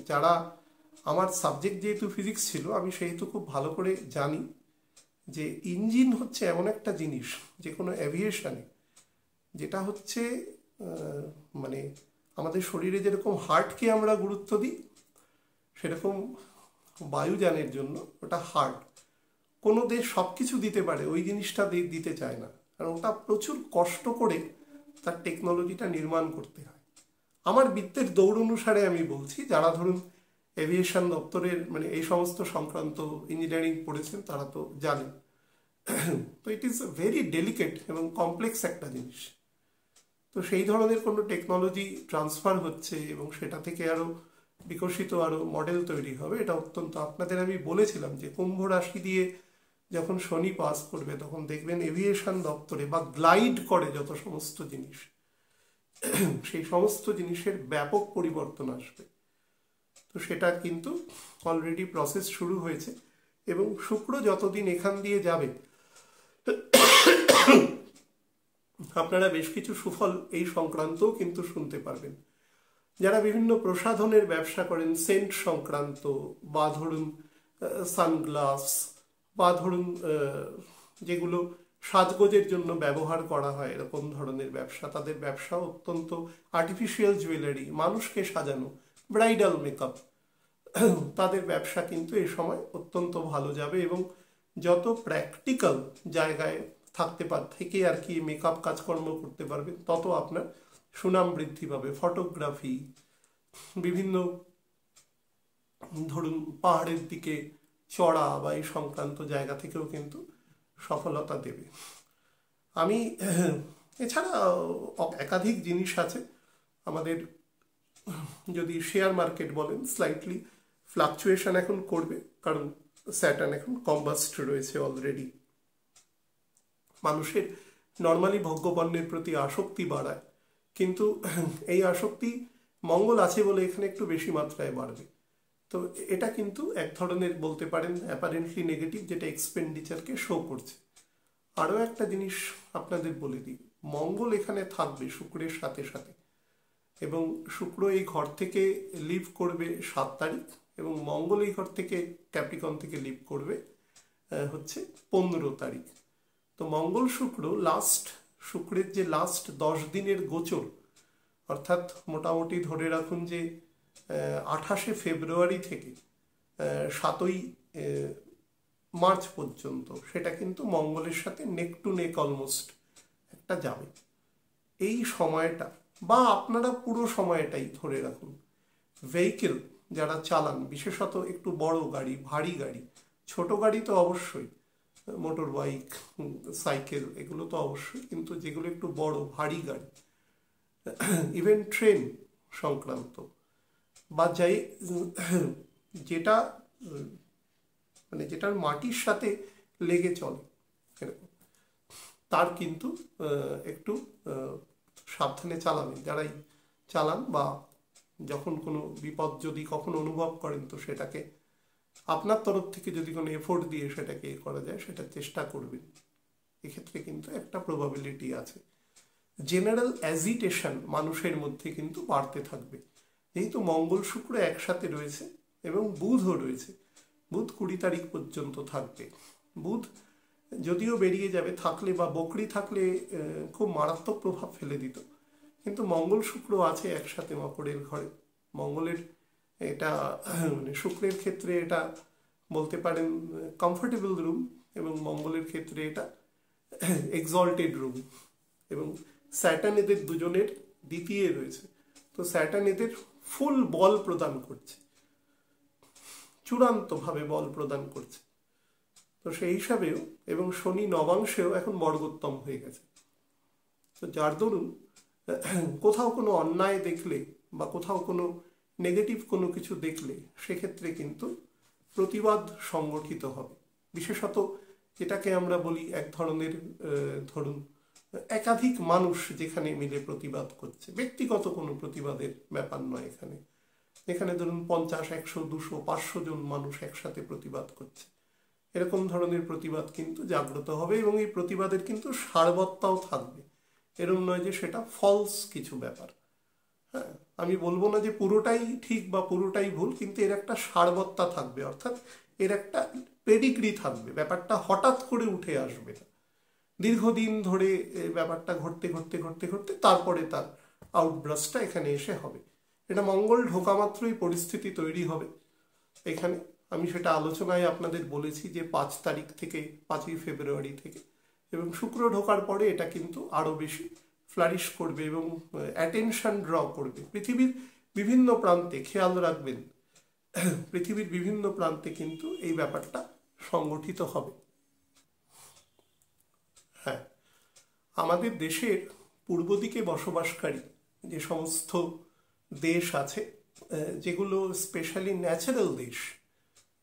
যারা, আমার সাবজেক্ট যেহেতু ফিজিক্স ছিল, আমি সেহেতু খুব ভালো করে জানি যে ইঞ্জিন হচ্ছে এমন একটা জিনিস যে কোনো অ্যাভিয়েশনে, যেটা হচ্ছে মানে আমাদের শরীরে যেরকম হার্টকে আমরা গুরুত্ব দিই, সেরকম বায়ুযানের জন্য ওটা হার্ট। কোনো দেশ সব কিছু দিতে পারে, ওই জিনিসটা দিতে চায় না, কারণ ওটা প্রচুর কষ্ট করে তার টেকনোলজিটা নির্মাণ করতে হয়। আমার বৃত্তের দৌড় অনুসারে আমি বলছি, যারা ধরুন এভিয়েশন দপ্তরের মানে এই সমস্ত সংক্রান্ত ইঞ্জিনিয়ারিং পড়েছেন তারা তো জানেন। তো ইট ইজ ভেরি ডেলিকেট এবং কমপ্লেক্স একটা জিনিস। তো সেই ধরনের কোনো টেকনোলজি ট্রান্সফার হচ্ছে এবং সেটা থেকে আরও বিকশিত আরও মডেল তৈরি হবে, এটা অত্যন্ত, আপনাদের আমি বলেছিলাম যে কুম্ভ রাশি দিয়ে যখন শনি পাস করবে তখন দেখবেন এভিয়েশন দপ্তরে বা গ্লাইড করে যত সমস্ত জিনিস, সেই সমস্ত জিনিসের ব্যাপক পরিবর্তন আসবে। তো সেটা কিন্তু অলরেডি প্রসেস শুরু হয়েছে এবং শুক্র যতদিন এখান দিয়ে যাবে আপনারা বেশ কিছু সুফল এই সংক্রান্তও কিন্তু শুনতে পারবেন। যারা বিভিন্ন প্রসাধনের ব্যবসা করেন, সেন্ট সংক্রান্ত, বা ধরুন সানগ্লাস, বা ধরুন যেগুলো সাজগোজের জন্য ব্যবহার করা হয় এরকম ধরনের ব্যবসা, তাদের ব্যবসা অত্যন্ত আর্টিফিশিয়াল জুয়েলারি, মানুষকে সাজানো, ব্রাইডাল মেকআপ, তাদের ব্যবসা কিন্তু এই সময় অত্যন্ত ভালো যাবে। এবং যত প্র্যাকটিক্যাল জায়গায় থাকতে থেকে আর কি মেকআপ কাজকর্ম করতে পারবেন, তত আপনার সুনাম বৃদ্ধি পাবে। ফটোগ্রাফি, বিভিন্ন ধরুন পাহাড়ের দিকে চড়া বা এই সংক্রান্ত জায়গা থেকেও কিন্তু সফলতা দেবে। আমি এছাড়া একাধিক জিনিস আছে আমাদের। যদি শেয়ার মার্কেট বলেন, স্লাইটলি ফ্লাকচুয়েশন এখন করবে, কারণ স্যাটার্ন এখন কম্বাস্ট রয়েছে অলরেডি। মানুষের নর্মালি ভোগ্যপণ্যের প্রতি আসক্তি বাড়ায়, কিন্তু এই আসক্তি মঙ্গল আছে বলে এখানে একটু বেশি মাত্রায় বাড়বে। তো এটা কিন্তু এক ধরনের বলতে পারেন অ্যাপারেন্টলি নেগেটিভ, যেটা এক্সপেন্ডিচারকে শো করছে। আরও একটা জিনিস আপনাদের বলে দিই, মঙ্গল এখানে থাকবে শুক্রের সাথে সাথে, এবং শুক্র এই ঘর থেকে লিভ করবে 7 তারিখ, এবং মঙ্গল এই ঘর থেকে ক্যাপ্রিকন থেকে লিভ করবে হচ্ছে 15 তারিখ। তো মঙ্গল শুক্র শুক্রের যে লাস্ট 10 দিনের গোচর, অর্থাৎ মোটামুটি ধরে রাখুন যে 28শে ফেব্রুয়ারি থেকে 7ই মার্চ পর্যন্ত, সেটা কিন্তু মঙ্গলের সাথে নেক টু নেক অলমোস্ট একটা যাবে। এই সময়টা বা আপনারা পুরো সময়টাই ধরে রাখুন, ভেহিকেল যারা চালান, বিশেষত একটু বড় গাড়ি, ভারী গাড়ি, ছোট গাড়ি তো অবশ্যই, মোটর বাইক, সাইকেল, এগুলো তো অবশ্যই, কিন্তু যেগুলো একটু বড় ভারী গাড়ি, ইভেন ট্রেন সংক্রান্ত, বা যাই যেটা মানে যেটার মাটির সাথে লেগে চলে, তার কিন্তু একটু সাবধানে চালাবেন যারাই চালান, বা যখন কোনো বিপদ যদি কখনো অনুভব করেন, তো সেটাকে আপনার তরফ থেকে যদি কোনো এফোর্ট দিয়ে সেটাকে করা যায়, সেটা চেষ্টা করবেন। এক্ষেত্রে কিন্তু একটা প্রবাবিলিটি আছে। জেনারেল অ্যাজিটেশন মানুষের মধ্যে কিন্তু বাড়তে থাকবে, যেহেতু মঙ্গল শুক্র একসাথে রয়েছে এবং বুধও রয়েছে। বুধ 20 তারিখ পর্যন্ত থাকবে। বুধ যদিও বেরিয়ে যাবে, থাকলে বা বকরি থাকলে খুব মারাত্মক প্রভাব ফেলে দিত, কিন্তু মঙ্গল শুক্র আছে একসাথে মকরের ঘরে। মঙ্গলের এটা মানে শুক্রের ক্ষেত্রে এটা বলতে পারেন কমফোর্টেবল রুম, এবং মঙ্গলের ক্ষেত্রে এটা এক্সল্টেড রুম, এবং স্যাটার্ন এদের দুজনের দ্বিতীয় রয়েছে। তো স্যাটার্ন এদের ফুল বল প্রদান করছে, চূড়ান্তভাবে বল প্রদান করছে। তো সেই হিসাবেও, এবং শনি নবাংশেও এখন বর্গোত্তম হয়ে গেছে। তো যার দরুন কোথাও কোনো অন্যায় দেখলে বা কোথাও কোনো নেগেটিভ কোনো কিছু দেখলে, সেক্ষেত্রে কিন্তু প্রতিবাদ সংগঠিত হবে। বিশেষত যেটাকে আমরা বলি এক ধরনের ধরুন একাধিক মানুষ যেখানে মিলে প্রতিবাদ করছে, ব্যক্তিগত কোনো প্রতিবাদের ব্যাপার নয় এখানে। এখানে ধরুন 50, 100, 200, 500 জন মানুষ একসাথে প্রতিবাদ করছে, এরকম ধরনের প্রতিবাদ কিন্তু জাগ্রত হবে, এবং এই প্রতিবাদের কিন্তু সারবত্তাও থাকবে। এরকম নয় যে সেটা ফলস কিছু ব্যাপার। হ্যাঁ, আমি বলবো না যে পুরোটাই ঠিক বা পুরোটাই ভুল, কিন্তু এর একটা সারবত্তা থাকবে, অর্থাৎ এর একটা পেডিগ্রি থাকবে। ব্যাপারটা হঠাৎ করে উঠে আসবে না, দীর্ঘদিন ধরে ব্যাপারটা ঘটতে ঘটতে ঘটতে ঘটতে তারপরে তার আউটব্রাস্টটা এখানে এসে হবে। এটা মঙ্গল ঢোকা মাত্রই পরিস্থিতি তৈরি হবে এখানে। আমি সেটা আলোচনায় আপনাদের বলেছি যে 5 তারিখ থেকে 5ই ফেব্রুয়ারি থেকে, এবং শুক্র ঢোকার পরে এটা কিন্তু আরো বেশি ফ্লারিশ করবে এবং অ্যাটেনশন ড্র করবে পৃথিবীর বিভিন্ন প্রান্তে। খেয়াল রাখবেন, পৃথিবীর বিভিন্ন প্রান্তে কিন্তু এই ব্যাপারটা সংগঠিত হবে। হ্যাঁ, আমাদের দেশের পূর্ব দিকে বসবাসকারী যে সমস্ত দেশ আছে, যেগুলো স্পেশালি ন্যাচারাল দেশ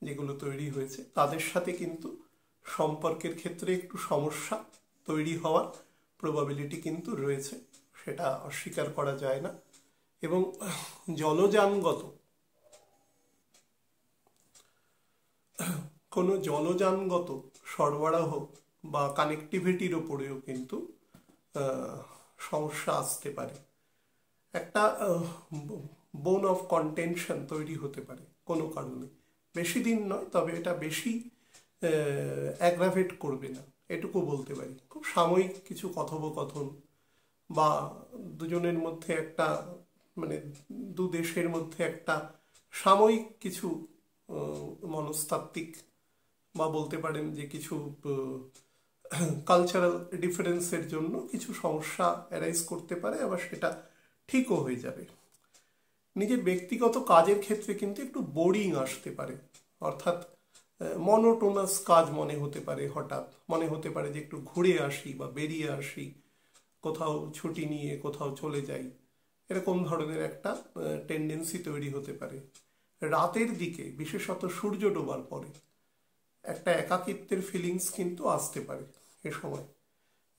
যেগুলো তৈরি হয়েছে, তাদের সাথে কিন্তু সম্পর্কের ক্ষেত্রে একটু সমস্যা তৈরি হওয়ার প্রবাবিলিটি কিন্তু রয়েছে, সেটা অস্বীকার করা যায় না। এবং জলযানগত সরবরাহ বা কানেক্টিভিটির ওপরেও কিন্তু সমস্যা আসতে পারে। একটা বোন অফ কন্টেনশন তৈরি হতে পারে কোনো কারণে। বেশি দিন নয়, তবে এটা বেশি অ্যাগ্রাভেট করবে না, এটুকু বলতে পারি। খুব সাময়িক কিছু কথোপকথন বা দুজনের মধ্যে একটা মানে দু দেশের মধ্যে একটা সাময়িক কিছু মনস্তাত্ত্বিক বা বলতে পারেন যে কিছু কালচারাল ডিফারেন্সের জন্য কিছু সমস্যা অ্যারাইজ করতে পারে, আবার সেটা ঠিকও হয়ে যাবে। নিজের ব্যক্তিগত কাজের ক্ষেত্রে কিন্তু একটু বোরিং আসতে পারে, অর্থাৎ মনোটোনাস কাজ মনে হতে পারে, হঠাৎ মনে হতে পারে যে একটু ঘুরে আসি বা বেরিয়ে আসি, কোথাও ছুটি নিয়ে কোথাও চলে যাই, এরকম ধরনের একটা টেন্ডেন্সি তৈরি হতে পারে। রাতের দিকে বিশেষত সূর্য ডোবার পরে একটা একাকিত্বের ফিলিংস কিন্তু আসতে পারে এ সময়,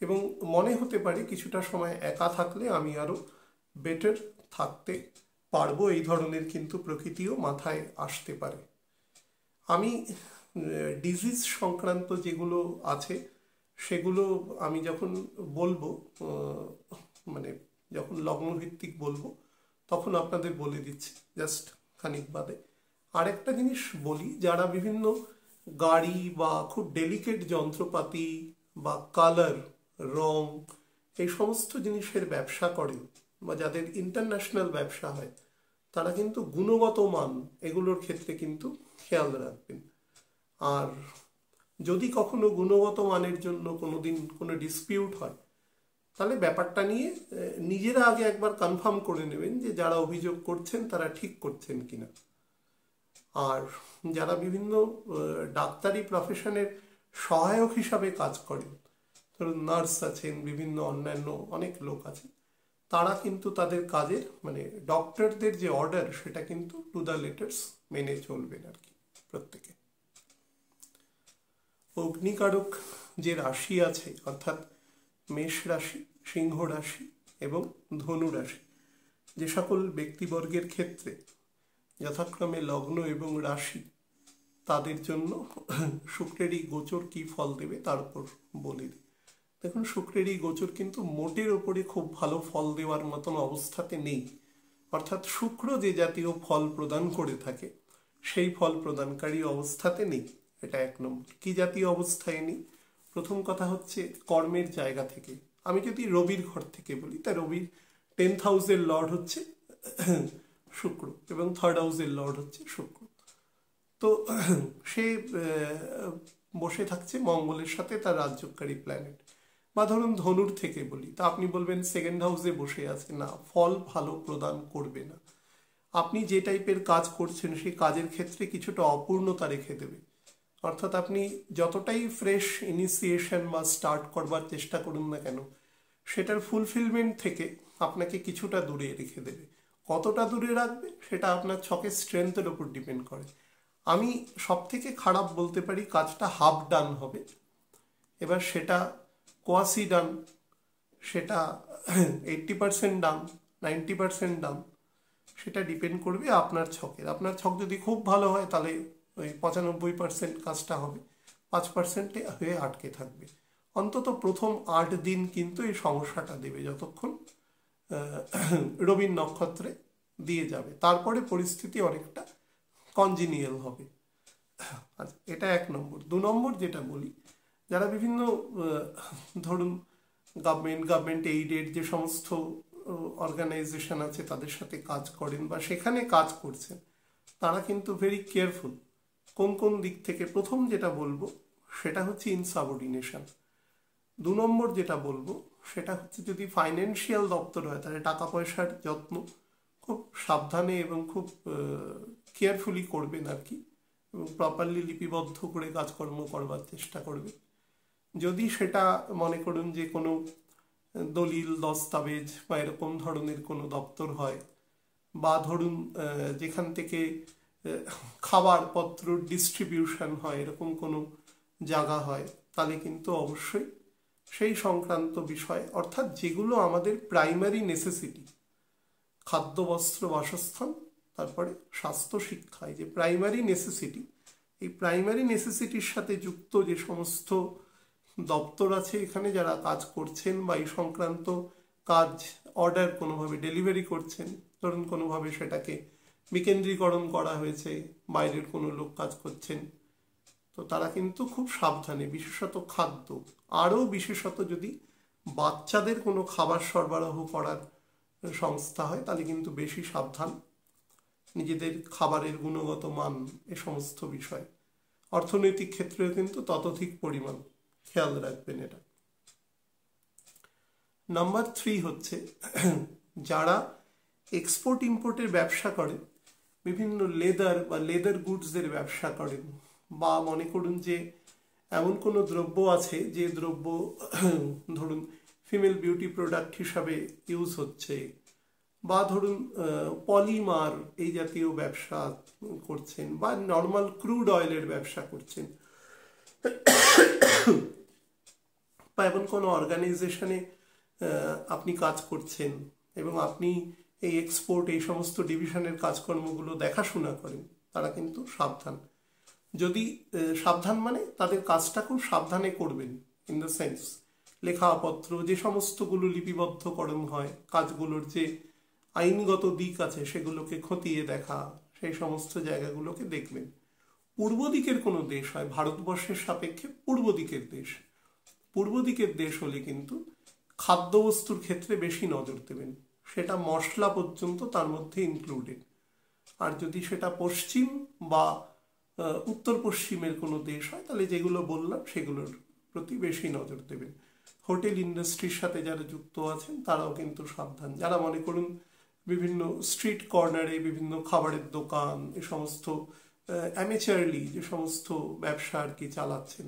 এবং মনে হতে পারে কিছুটা সময় একা থাকলে আমি আরো বেটার থাকতে পারবো, এই ধরনের কিন্তু প্রকৃতিও মাথায় আসতে পারে। আমি ডিজিজ সংক্রান্ত যেগুলো আছে সেগুলো আমি যখন বলবো, মানে যখন লগ্নভিত্তিক বলবো তখন আপনাদের বলে দিচ্ছি জাস্ট খানিক বাদে। আরেকটা জিনিস বলি, যারা বিভিন্ন গাড়ি বা খুব ডেলিকেট যন্ত্রপাতি বা কালার, রং, এই সমস্ত জিনিসের ব্যবসা করেন বা যাদের ইন্টারন্যাশনাল ব্যবসা হয়, তারা কিন্তু গুণগত মান এগুলোর ক্ষেত্রে কিন্তু খেয়াল রাখবেন। আর যদি কখনো গুণগত মানের জন্য কোনোদিন কোনো ডিসপিউট হয়, তাহলে ব্যাপারটা নিয়ে নিজেরা আগে একবার কনফার্ম করে নেবেন যে যারা অভিযোগ করছেন তারা ঠিক করছেন কিনা। আর যারা বিভিন্ন ডাক্তারি প্রফেশনের সহায়ক হিসাবে কাজ করেন, ধরুন নার্স আছেন, বিভিন্ন অন্যান্য অনেক লোক আছে, তারা কিন্তু তাদের কাজের মানে ডক্টরদের যে অর্ডার সেটা কিন্তু টু দ্য লেটার্স মেনে চলবেন আর কি প্রত্যেকে। অগ্নিকারক যে রাশি আছে অর্থাৎ মেষ রাশি, সিংহ রাশি এবং ধনু রাশি, যে সকল ব্যক্তিবর্গের ক্ষেত্রে যথাক্রমে লগ্ন এবং রাশি, তাদের জন্য শুক্রের এই গোচর কি ফল দেবে তার উপর বলে দিই। দেখুন, শুক্রের এই গোচর কিন্তু মোটের ওপরে খুব ভালো ফল দেওয়ার মতন অবস্থাতে নেই, অর্থাৎ শুক্র যে জাতীয় ফল প্রদান করে থাকে সেই ফল প্রদানকারী অবস্থাতে নেই। এটা এক নম্বর। কি জাতীয় অবস্থায় নেই? প্রথম কথা হচ্ছে কর্মের জায়গা থেকে। আমি যদি রবির ঘর থেকে বলি, তা রবির 10th হাউসের লর্ড হচ্ছে শুক্র এবং 3rd হাউসের লর্ড হচ্ছে শুক্র। তো সে বসে থাকছে মঙ্গলের সাথে, তার রাজ্যকারী প্ল্যানেট। বা ধরুন ধনুর থেকে বলি, তা আপনি বলবেন 2nd হাউসে বসে আছে, না, ফল ভালো প্রদান করবে না। আপনি যে টাইপের কাজ করছেন সেই কাজের ক্ষেত্রে কিছুটা অপূর্ণতা রেখে দেবে, অর্থাৎ আপনি যতটাই ফ্রেশ ইনিশিয়েশন বা স্টার্ট করবার চেষ্টা করুন না কেন, সেটার ফুলফিলমেন্ট থেকে আপনাকে কিছুটা দূরে রেখে দেবে। কতটা দূরে রাখবে সেটা আপনার ছকের স্ট্রেংথের উপর ডিপেন্ড করে। আমি সব থেকে খারাপ বলতে পারি কাজটা হাফ ডান হবে, এবার সেটা কোয়াসি ডান, সেটা 80% ডান, 90% ডান, সেটা ডিপেন্ড করবে আপনার ছকের। আপনার ছক যদি খুব ভালো হয় তাহলে ওই 95% কাজটা হবে, 5% হয়ে আটকে থাকবে। অন্তত প্রথম 8 দিন কিন্তু এই সমস্যাটা দেবে, যতক্ষণ রবির নক্ষত্রে দিয়ে যাবে। তারপরে পরিস্থিতি অনেকটা কনজিনিয়াল হবে। আচ্ছা, এটা 1 নম্বর। 2 নম্বর যেটা বলি, যারা বিভিন্ন ধরুন গভর্নমেন্ট এইডেড যে সমস্ত অর্গানাইজেশন আছে তাদের সাথে কাজ করেন বা সেখানে কাজ করছেন, তারা কিন্তু ভেরি কেয়ারফুল। কোন কোন দিক থেকে? প্রথম যেটা বলবো সেটা হচ্ছে ইনসাবঅর্ডিনেশন। 2 নম্বর যেটা বলবো সেটা হচ্ছে যদি ফাইন্যান্সিয়াল দপ্তর হয় তাহলে টাকা পয়সার যত্ন খুব সাবধানে এবং খুব কেয়ারফুলি করবেন আর কি, এবং প্রপারলি লিপিবদ্ধ করে কাজকর্ম করবার চেষ্টা করবে। যদি সেটা মনে করুন যে কোনো দলিল দস্তাবেজ বা এরকম ধরনের কোনো দপ্তর হয়, বা ধরুন যেখান থেকে খাবার পত্র ডিস্ট্রিবিউশন হয়, এরকম কোনো জায়গা হয়, তাহলে কিন্তু অবশ্যই সেই সংক্রান্ত বিষয়, অর্থাৎ যেগুলো আমাদের প্রাইমারি নেসেসিটি, খাদ্য, বস্ত্র, বাসস্থান, তারপরে স্বাস্থ্য, শিক্ষা, এই যে প্রাইমারি নেসেসিটি, এই প্রাইমারি নেসেসিটির সাথে যুক্ত যে সমস্ত দপ্তর আছে এখানে যারা কাজ করছেন বা এই সংক্রান্ত কাজ অর্ডার কোনোভাবে ডেলিভারি করছেন, ধরুন কোনোভাবে সেটাকে বিকেন্দ্রীকরণ করা হয়েছে, বাইরের কোনো লোক কাজ করছেন, তো তারা কিন্তু খুব সাবধানে, বিশেষত খাদ্য, আরও বিশেষত যদি বাচ্চাদের কোনো খাবার সরবরাহ করার সংস্থা হয় তাহলে কিন্তু বেশি সাবধান, নিজেদের খাবারের গুণগত মান, এ সমস্ত বিষয়। অর্থনৈতিক ক্ষেত্রেও কিন্তু ততোধিক পরিমাণ খেয়াল রাখবেন এটা। নাম্বার 3 হচ্ছে যারা এক্সপোর্ট ইম্পোর্টের ব্যবসা করেন, বিভিন্ন লেদার বা লেদার গুডসের ব্যবসা করেন, বা মনে করুন যে এমন কোনো দ্রব্য আছে যে দ্রব্য ধরুন ফিমেল বিউটি প্রোডাক্ট হিসাবে ইউজ হচ্ছে, বা ধরুন পলিমার এই জাতীয় ব্যবসা করছেন, বা নর্মাল ক্রুড অয়েলের ব্যবসা করছেন, বা এমন কোনো অর্গানাইজেশনে আপনি কাজ করছেন এবং আপনি এই এক্সপোর্ট এই সমস্ত ডিভিশনের কাজকর্মগুলো দেখাশোনা করেন, তারা কিন্তু সাবধান। যদি সাবধান মানে তাদের কাজটা খুব সাবধানে করবেন, ইন দ্য সেন্স লেখাপত্র যে সমস্তগুলো লিপিবদ্ধকরণ হয়, কাজগুলোর যে আইনগত দিক আছে সেগুলোকে খতিয়ে দেখা, সেই সমস্ত জায়গাগুলোকে দেখবেন। পূর্ব দিকের কোনো দেশ হয়, ভারতবর্ষের সাপেক্ষে পূর্ব দিকের দেশ, পূর্ব দিকের দেশ হলে কিন্তু খাদ্যবস্তুর ক্ষেত্রে বেশি নজর দেবেন, সেটা মশলা পর্যন্ত তার মধ্যে ইনক্লুডেড। আর যদি সেটা পশ্চিম বা উত্তর পশ্চিমের কোনো দেশ হয় তাহলে যেগুলো বললাম সেগুলোর প্রতি বেশি নজর দেবেন। হোটেল ইন্ডাস্ট্রির সাথে যারা যুক্ত আছেন তারাও কিন্তু সাবধান, যারা মনে করুন বিভিন্ন স্ট্রিট কর্নারে বিভিন্ন খাবারের দোকান, এ সমস্ত অ্যামেচারলি যে সমস্ত ব্যবসা আর কি চালাচ্ছেন,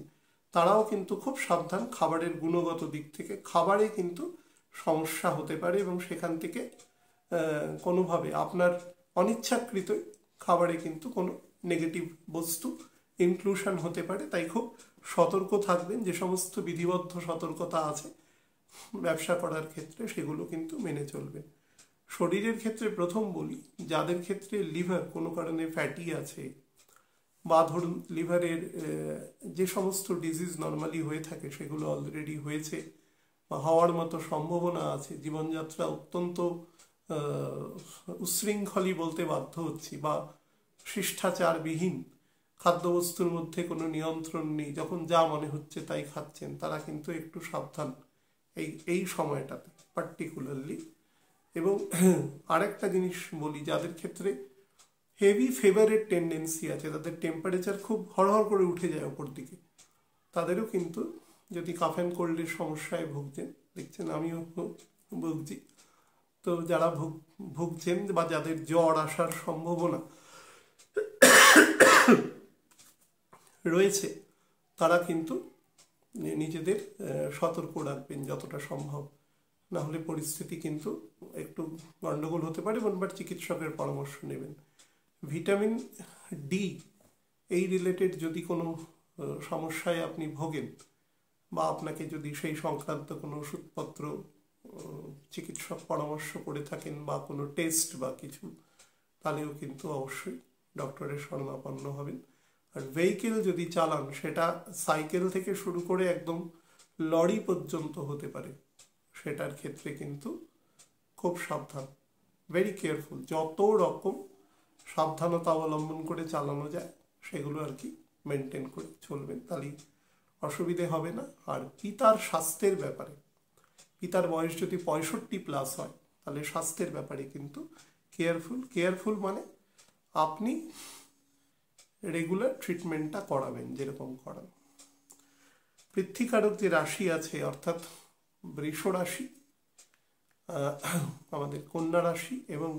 তারাও কিন্তু খুব সাবধান। খাবারের গুণগত দিক থেকে খাবারে কিন্তু সমস্যা হতে পারে এবং সেখান থেকে কোনোভাবে আপনার অনিচ্ছাকৃত খাবারে কিন্তু কোনো নেগেটিভ বস্তু ইনক্লুশন হতে পারে, তাই খুব সতর্ক থাকবেন। যে সমস্ত বিধিবদ্ধ সতর্কতা আছে ব্যবসা করার ক্ষেত্রে সেগুলো কিন্তু মেনে চলবেন। শরীরের ক্ষেত্রে প্রথম বলি, যাদের ক্ষেত্রে লিভার কোনো কারণে ফ্যাটি আছে, বা ধরুন লিভারের যে সমস্ত ডিজিজ নর্মালি হয়ে থাকে সেগুলো অলরেডি হয়েছে বা হওয়ার মতো সম্ভাবনা আছে, জীবনযাত্রা অত্যন্ত উচ্ছৃঙ্খলই বলতে বাধ্য হচ্ছি, বা শিষ্টাচারবিহীন, খাদ্যবস্তুর মধ্যে কোনো নিয়ন্ত্রণ নেই, যখন যা মনে হচ্ছে তাই খাচ্ছেন, তারা কিন্তু একটু সাবধান এই সময়টাতে পার্টিকুলারলি। এবং আরেকটা জিনিস বলি, যাদের ক্ষেত্রে হেভি ফেভারের টেন্ডেন্সি আছে, তাদের টেম্পারেচার খুব হড়হড় করে উঠে যায় ওপর দিকে, তাদেরও কিন্তু যদি কাফ অ্যান্ড কোল্ডের সমস্যায় ভুগছেন, দেখছেন আমিও ভুগছি, তো যারা ভুগছেন বা যাদের জ্বর আসার সম্ভাবনা রয়েছে, তারা কিন্তু নিজেদের সতর্ক রাখবেন যতটা সম্ভব, না হলে পরিস্থিতি কিন্তু একটু গন্ডগোল হতে পারে, বারবার চিকিৎসকের পরামর্শ নেবেন। ভিটামিন ডি এই রিলেটেড যদি কোনো সমস্যায় আপনি ভোগেন, বা আপনাকে যদি সেই সংক্রান্ত কোনো ওষুধপত্র চিকিৎসক পরামর্শ করে থাকেন, বা কোনো টেস্ট বা কিছু, তাহলেও কিন্তু অবশ্যই ডক্টরের শরণাপন্ন হবেন। আর ভেহিকেল যদি চালান, সেটা সাইকেল থেকে শুরু করে একদম লরি পর্যন্ত হতে পারে, সেটার ক্ষেত্রে কিন্তু খুব সাবধান, ভেরি কেয়ারফুল। যত রকম সাবধানতা অবলম্বন করে চালানো যায় সেগুলো আর কি মেনটেন করে চলবেন, তাহলেই অসুবিধে হবে না। আর পিতার স্বাস্থ্যের ব্যাপারে, পিতার বয়স যদি 65+ হয় তাহলে স্বাস্থ্যের ব্যাপারে কিন্তু কেয়ারফুল মানে আপনি রেগুলার ট্রিটমেন্টটা করাবেন যেরকম করান। পৃথ্বীকারক যে রাশি আছে, অর্থাৎ বৃষ রাশি, আমাদের কন্যা রাশি এবং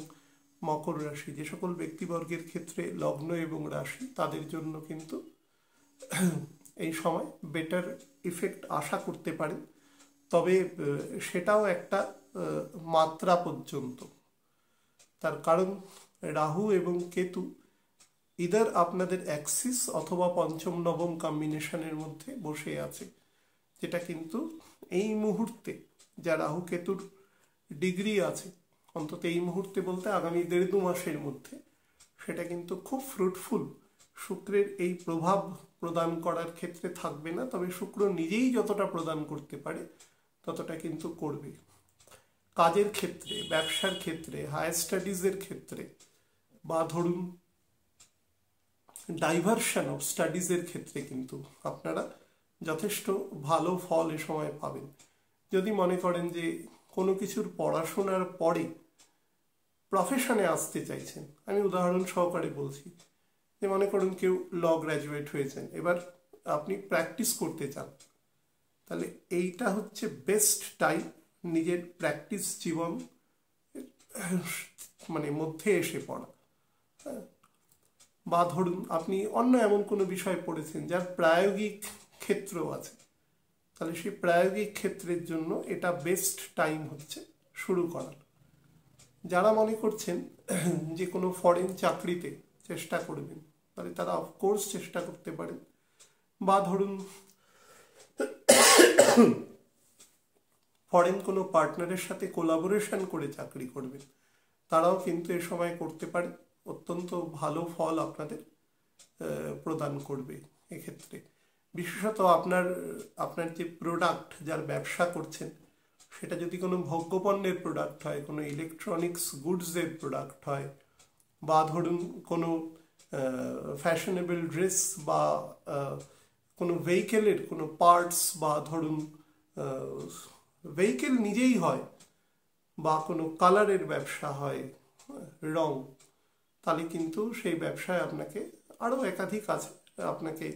মকর রাশি, যে সকল ব্যক্তিবর্গের ক্ষেত্রে লগ্ন এবং রাশি, তাদের জন্য কিন্তু এই সময় বেটার ইফেক্ট আশা করতে পারেন, তবে সেটাও একটা মাত্রা পর্যন্ত। তার কারণ রাহু এবং কেতু ইদার আপনাদের অ্যাক্সিস অথবা পঞ্চম নবম কম্বিনেশনের মধ্যে বসে আছে, যেটা কিন্তু এই মুহূর্তে যা রাহু কেতুর ডিগ্রি আছে, অন্তত এই মুহূর্তে বলতে আগামী 1.5-2 মাসের মধ্যে, সেটা কিন্তু খুব ফ্রুটফুল। শুক্রের এই প্রভাব প্রদান করার ক্ষেত্রে থাকবে না, তবে শুক্র নিজেই যতটা প্রদান করতে পারে ততটা কিন্তু করবে। কাজের ক্ষেত্রে, ব্যবসার ক্ষেত্রে, হায়ার স্টাডিজের ক্ষেত্রে, বা ধরুন ডাইভারশন অফ স্টাডিজের ক্ষেত্রে কিন্তু আপনারা যথেষ্ট ভালো ফল এ সময় পাবেন। যদি মনে করেন যে কোনো কিছুর পড়াশোনার পরে প্রফেশনে আসতে চাইছেন, আমি উদাহরণ সহকারে বলছি, যে মনে করুন কেউ ল গ্র্যাজুয়েট হয়েছেন, এবার আপনি প্র্যাকটিস করতে চান, তাহলে এইটা হচ্ছে বেস্ট টাইম নিজের প্র্যাকটিস জীবন মানে মধ্যে এসে পড়া। বা ধরুন আপনি অন্য এমন কোনো বিষয় পড়েছেন যার প্রায়োগিক ক্ষেত্র আছে, তাহলে সেই প্রায়োগিক ক্ষেত্রের জন্য এটা বেস্ট টাইম হচ্ছে শুরু করার। যারা মনে করছেন যে কোনো ফরেন চাকরিতে চেষ্টা করবেন, তাহলে তারা অফকোর্স চেষ্টা করতে পারেন। বা ধরুন ফরেন কোনো পার্টনারের সাথে কোলাবোরেশন করে চাকরি করবেন, তারাও কিন্তু এ সময় করতে পারে, অত্যন্ত ভালো ফল আপনাদের প্রদান করবে এক্ষেত্রে। বিশেষত আপনার যে প্রোডাক্ট, যার ব্যবসা করছেন, সেটা যদি কোনো ভোগ্যপণ্যের প্রোডাক্ট হয়, কোনো ইলেকট্রনিক্স গুডসের প্রোডাক্ট হয়, বা ধরুন কোনো ফ্যাশনেবল ড্রেস, বা কোনো ভেহিকেলের কোনো পার্টস, বা ধরুন ভেহিকেল নিজেই হয়, বা কোনো কালারের ব্যবসা হয়, রং, তাহলে কিন্তু সেই ব্যবসায় আপনাকে আরও একাধিক আছে আপনাকে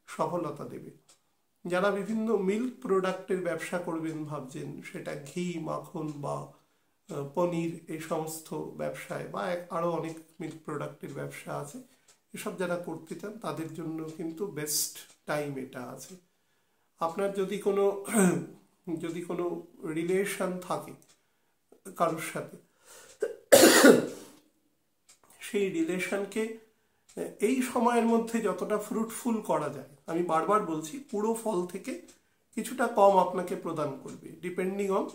সফলতা দেবে। যারা বিভিন্ন মিল্ক প্রোডাক্টের ব্যবসা করবেন ভাবছেন, সেটা ঘি, মাখন বা পনির, এই সমস্ত ব্যবসায়, বা আরও অনেক মিল্ক প্রোডাক্টের ব্যবসা আছে, এসব যারা করতে চান তাদের জন্য কিন্তু বেস্ট টাইম এটা আছে। আপনার যদি কোনো রিলেশন থাকে কারোর সাথে, সেই রিলেশনকে এই সময়ের মধ্যে যতটা ফ্রুটফুল করা যায়, আমি বারবার বলছি, পুরো ফল থেকে কিছুটা কম আপনাকে প্রদান করবে, ডিপেন্ডিং অন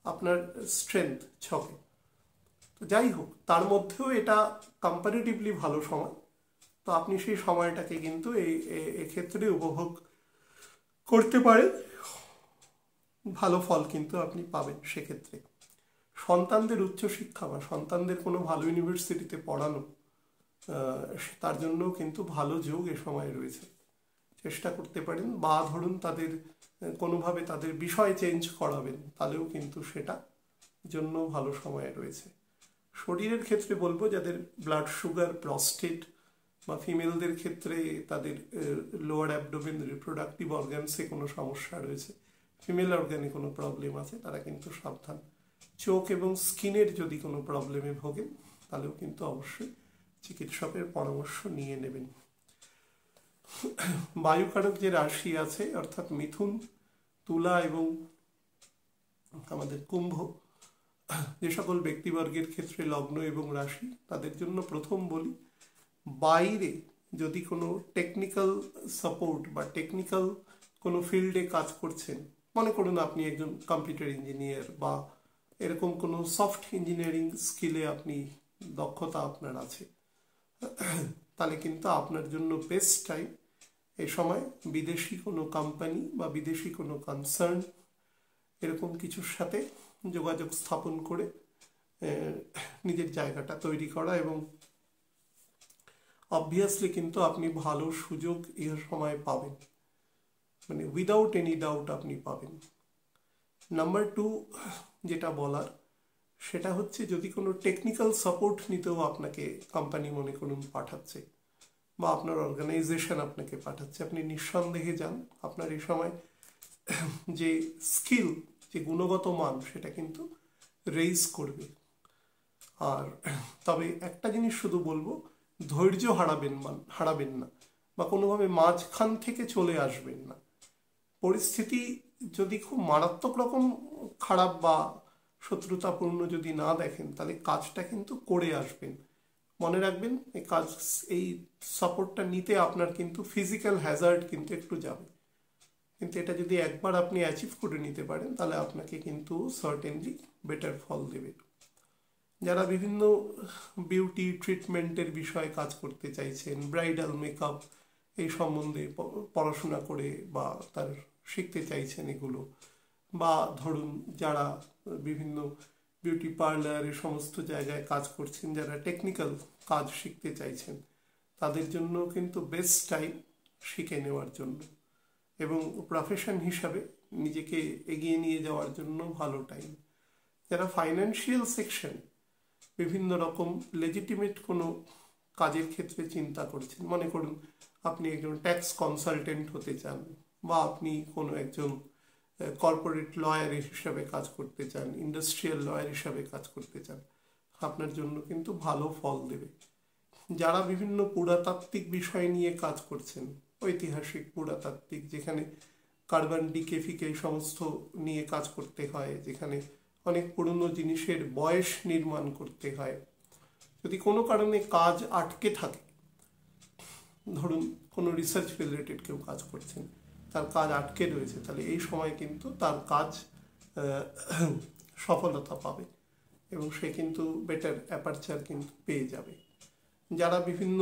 আপনার স্ট্রেংথ ছকে। তো যাই হোক, তার মধ্যেও এটা কম্পারেটিভলি ভালো সময়, তো আপনি সেই সময়টাকে কিন্তু এক্ষেত্রে উপভোগ করতে পারেন, ভালো ফল কিন্তু আপনি পাবেন সেক্ষেত্রে। সন্তানদের উচ্চশিক্ষা বা সন্তানদের কোনো ভালো ইউনিভার্সিটিতে পড়ানো, তার জন্য কিন্তু ভালো যোগ এ সময় রয়েছে, চেষ্টা করতে পারেন। বা ধরুন তাদের কোনোভাবে তাদের বিষয় চেঞ্জ করাবেন, তাহলেও কিন্তু সেটা জন্য ভালো সময় রয়েছে। শরীরের ক্ষেত্রে বলবো, যাদের ব্লাড সুগার, প্রস্টেট, বা ফিমেলদের ক্ষেত্রে তাদের লোয়ার অ্যাবডোমেন, রিপ্রোডাক্টিভ অর্গানসে কোনো সমস্যা রয়েছে, ফিমেল অর্গানে কোনো প্রবলেম আছে, তারা কিন্তু সাবধান। চোখ এবং স্কিনের যদি কোনো প্রবলেমে ভোগেন, তাহলেও কিন্তু অবশ্যই চিকিৎসকের পরামর্শ নিয়ে নেবেন। বায়ুকারক যে রাশি আছে, অর্থাৎ মিথুন, তুলা এবং আমাদের কুম্ভ, যে সকল ব্যক্তিবর্গের ক্ষেত্রে লগ্ন এবং রাশি, তাদের জন্য প্রথম বলি, বাইরে যদি কোনো টেকনিক্যাল সাপোর্ট বা টেকনিক্যাল কোনো ফিল্ডে কাজ করছেন, মনে করুন আপনি একজন কম্পিউটার ইঞ্জিনিয়ার বা এরকম কোনো সফট ইঞ্জিনিয়ারিং স্কিলে আপনি দক্ষতা আপনার আছে, তাহলে কিন্তু আপনার জন্য বেস্ট টাইম এই সময় বিদেশি কোনো কোম্পানি বা বিদেশি কোনো কনসার্ন, এরকম কিছুর সাথে যোগাযোগ স্থাপন করে নিজের জায়গাটা তৈরি করা, এবং অবভিয়াসলি কিন্তু আপনি ভালো সুযোগ এই সময় পাবেন, মানে উইদাউট এনি ডাউট আপনি পাবেন। নাম্বার 2 যেটা বলার, সেটা হচ্ছে যদি কোনো টেকনিক্যাল সাপোর্ট নিতেও আপনাকে কোম্পানি মনে করুন পাঠাচ্ছে, বা আপনার অর্গানাইজেশন আপনাকে পাঠাচ্ছে, আপনি নিঃসন্দেহে যান। আপনার এই সময় যে স্কিল, যে গুণগত মান, সেটা কিন্তু রেইজ করবে। আর তবে একটা জিনিস শুধু বলবো, ধৈর্য হারাবেন না, বা কোনোভাবে মাঝখান থেকে চলে আসবেন না। পরিস্থিতি যদি খুব মারাত্মক রকম খারাপ বা শত্রুতাপূর্ণ যদি না দেখেন, তাহলে কাজটা কিন্তু করে আসবেন। মনে রাখবেন, এই সাপোর্টটা নিতে আপনার কিন্তু ফিজিক্যাল হ্যাজার্ড কিন্তু একটু যাবে, কিন্তু এটা যদি একবার আপনি অ্যাচিভ করে নিতে পারেন, তাহলে আপনাকে কিন্তু সার্টেনলি বেটার ফল দেবে। যারা বিভিন্ন বিউটি ট্রিটমেন্টের বিষয়ে কাজ করতে চাইছেন, ব্রাইডাল মেকআপ এই সম্বন্ধে পড়াশোনা করে বা তার শিখতে চাইছেন এগুলো, বা ধরুন যারা বিভিন্ন বিউটি পার্লার এই সমস্ত জায়গায় কাজ করছেন, যারা টেকনিক্যাল কাজ শিখতে চাইছেন, তাদের জন্য কিন্তু বেস্ট টাইম শিখে নেওয়ার জন্য এবং প্রফেশন হিসাবে নিজেকে এগিয়ে নিয়ে যাওয়ার জন্য ভালো টাইম। যারা ফাইন্যান্সিয়াল সেকশন বিভিন্ন রকম লেজিটিমেট কোনো কাজের ক্ষেত্রে চিন্তা করছেন, মনে করুন আপনি একজন ট্যাক্স কনসালটেন্ট হতে চান, বা আপনি কোনো একজন কর্পোরেট লয়ার হিসাবে কাজ করতে চান, ইন্ডাস্ট্রিয়াল লয়ার হিসাবে কাজ করতে চান, আপনার জন্য কিন্তু ভালো ফল দেবে। যারা বিভিন্ন পুরাতাত্ত্বিক বিষয় নিয়ে কাজ করছেন, ঐতিহাসিক পুরাতাত্ত্বিক, যেখানে কার্বন ডিকে ফিকে সমস্ত নিয়ে কাজ করতে হয়, যেখানে অনেক পুরনো জিনিসের বয়স নির্মাণ করতে হয়, যদি কোনো কারণে কাজ আটকে থাকে, ধরুন কোনো রিসার্চ রিলেটেড কেউ কাজ করছেন, তার কাজ আটকে রয়েছে, তাহলে এই সময় কিন্তু তার কাজ সফলতা পাবে এবং সে কিন্তু বেটার অ্যাপারচার কিন্তু পেয়ে যাবে। যারা বিভিন্ন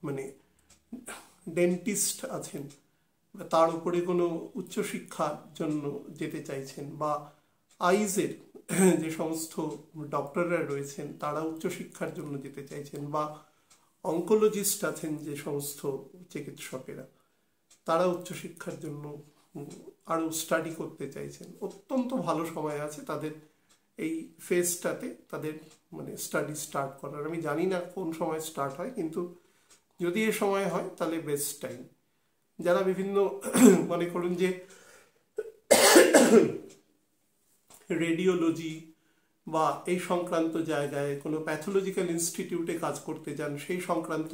মানে ডেন্টিস্ট আছেন, তার উপরে কোনো উচ্চশিক্ষার জন্য যেতে চাইছেন, বা আইজের যে সমস্ত ডক্টররা রয়েছেন তারা উচ্চশিক্ষার জন্য যেতে চাইছেন, বা অঙ্কোলজিস্ট আছেন যে সমস্ত চিকিৎসকেরা, তারা উচ্চশিক্ষার জন্য আরও স্টাডি করতে চাইছেন, অত্যন্ত ভালো সময় আছে তাদের এই ফেজটাতে তাদের মানে স্টাডি স্টার্ট করার। আমি জানি না কোন সময় স্টার্ট হয়, কিন্তু যদি এ সময় হয় তাহলে বেস্ট টাইম। যারা বিভিন্ন মনে করুন যে রেডিওলজি বা এই সংক্রান্ত জায়গায় কোনো প্যাথোলজিক্যাল ইনস্টিটিউটে কাজ করতে চান, সেই সংক্রান্ত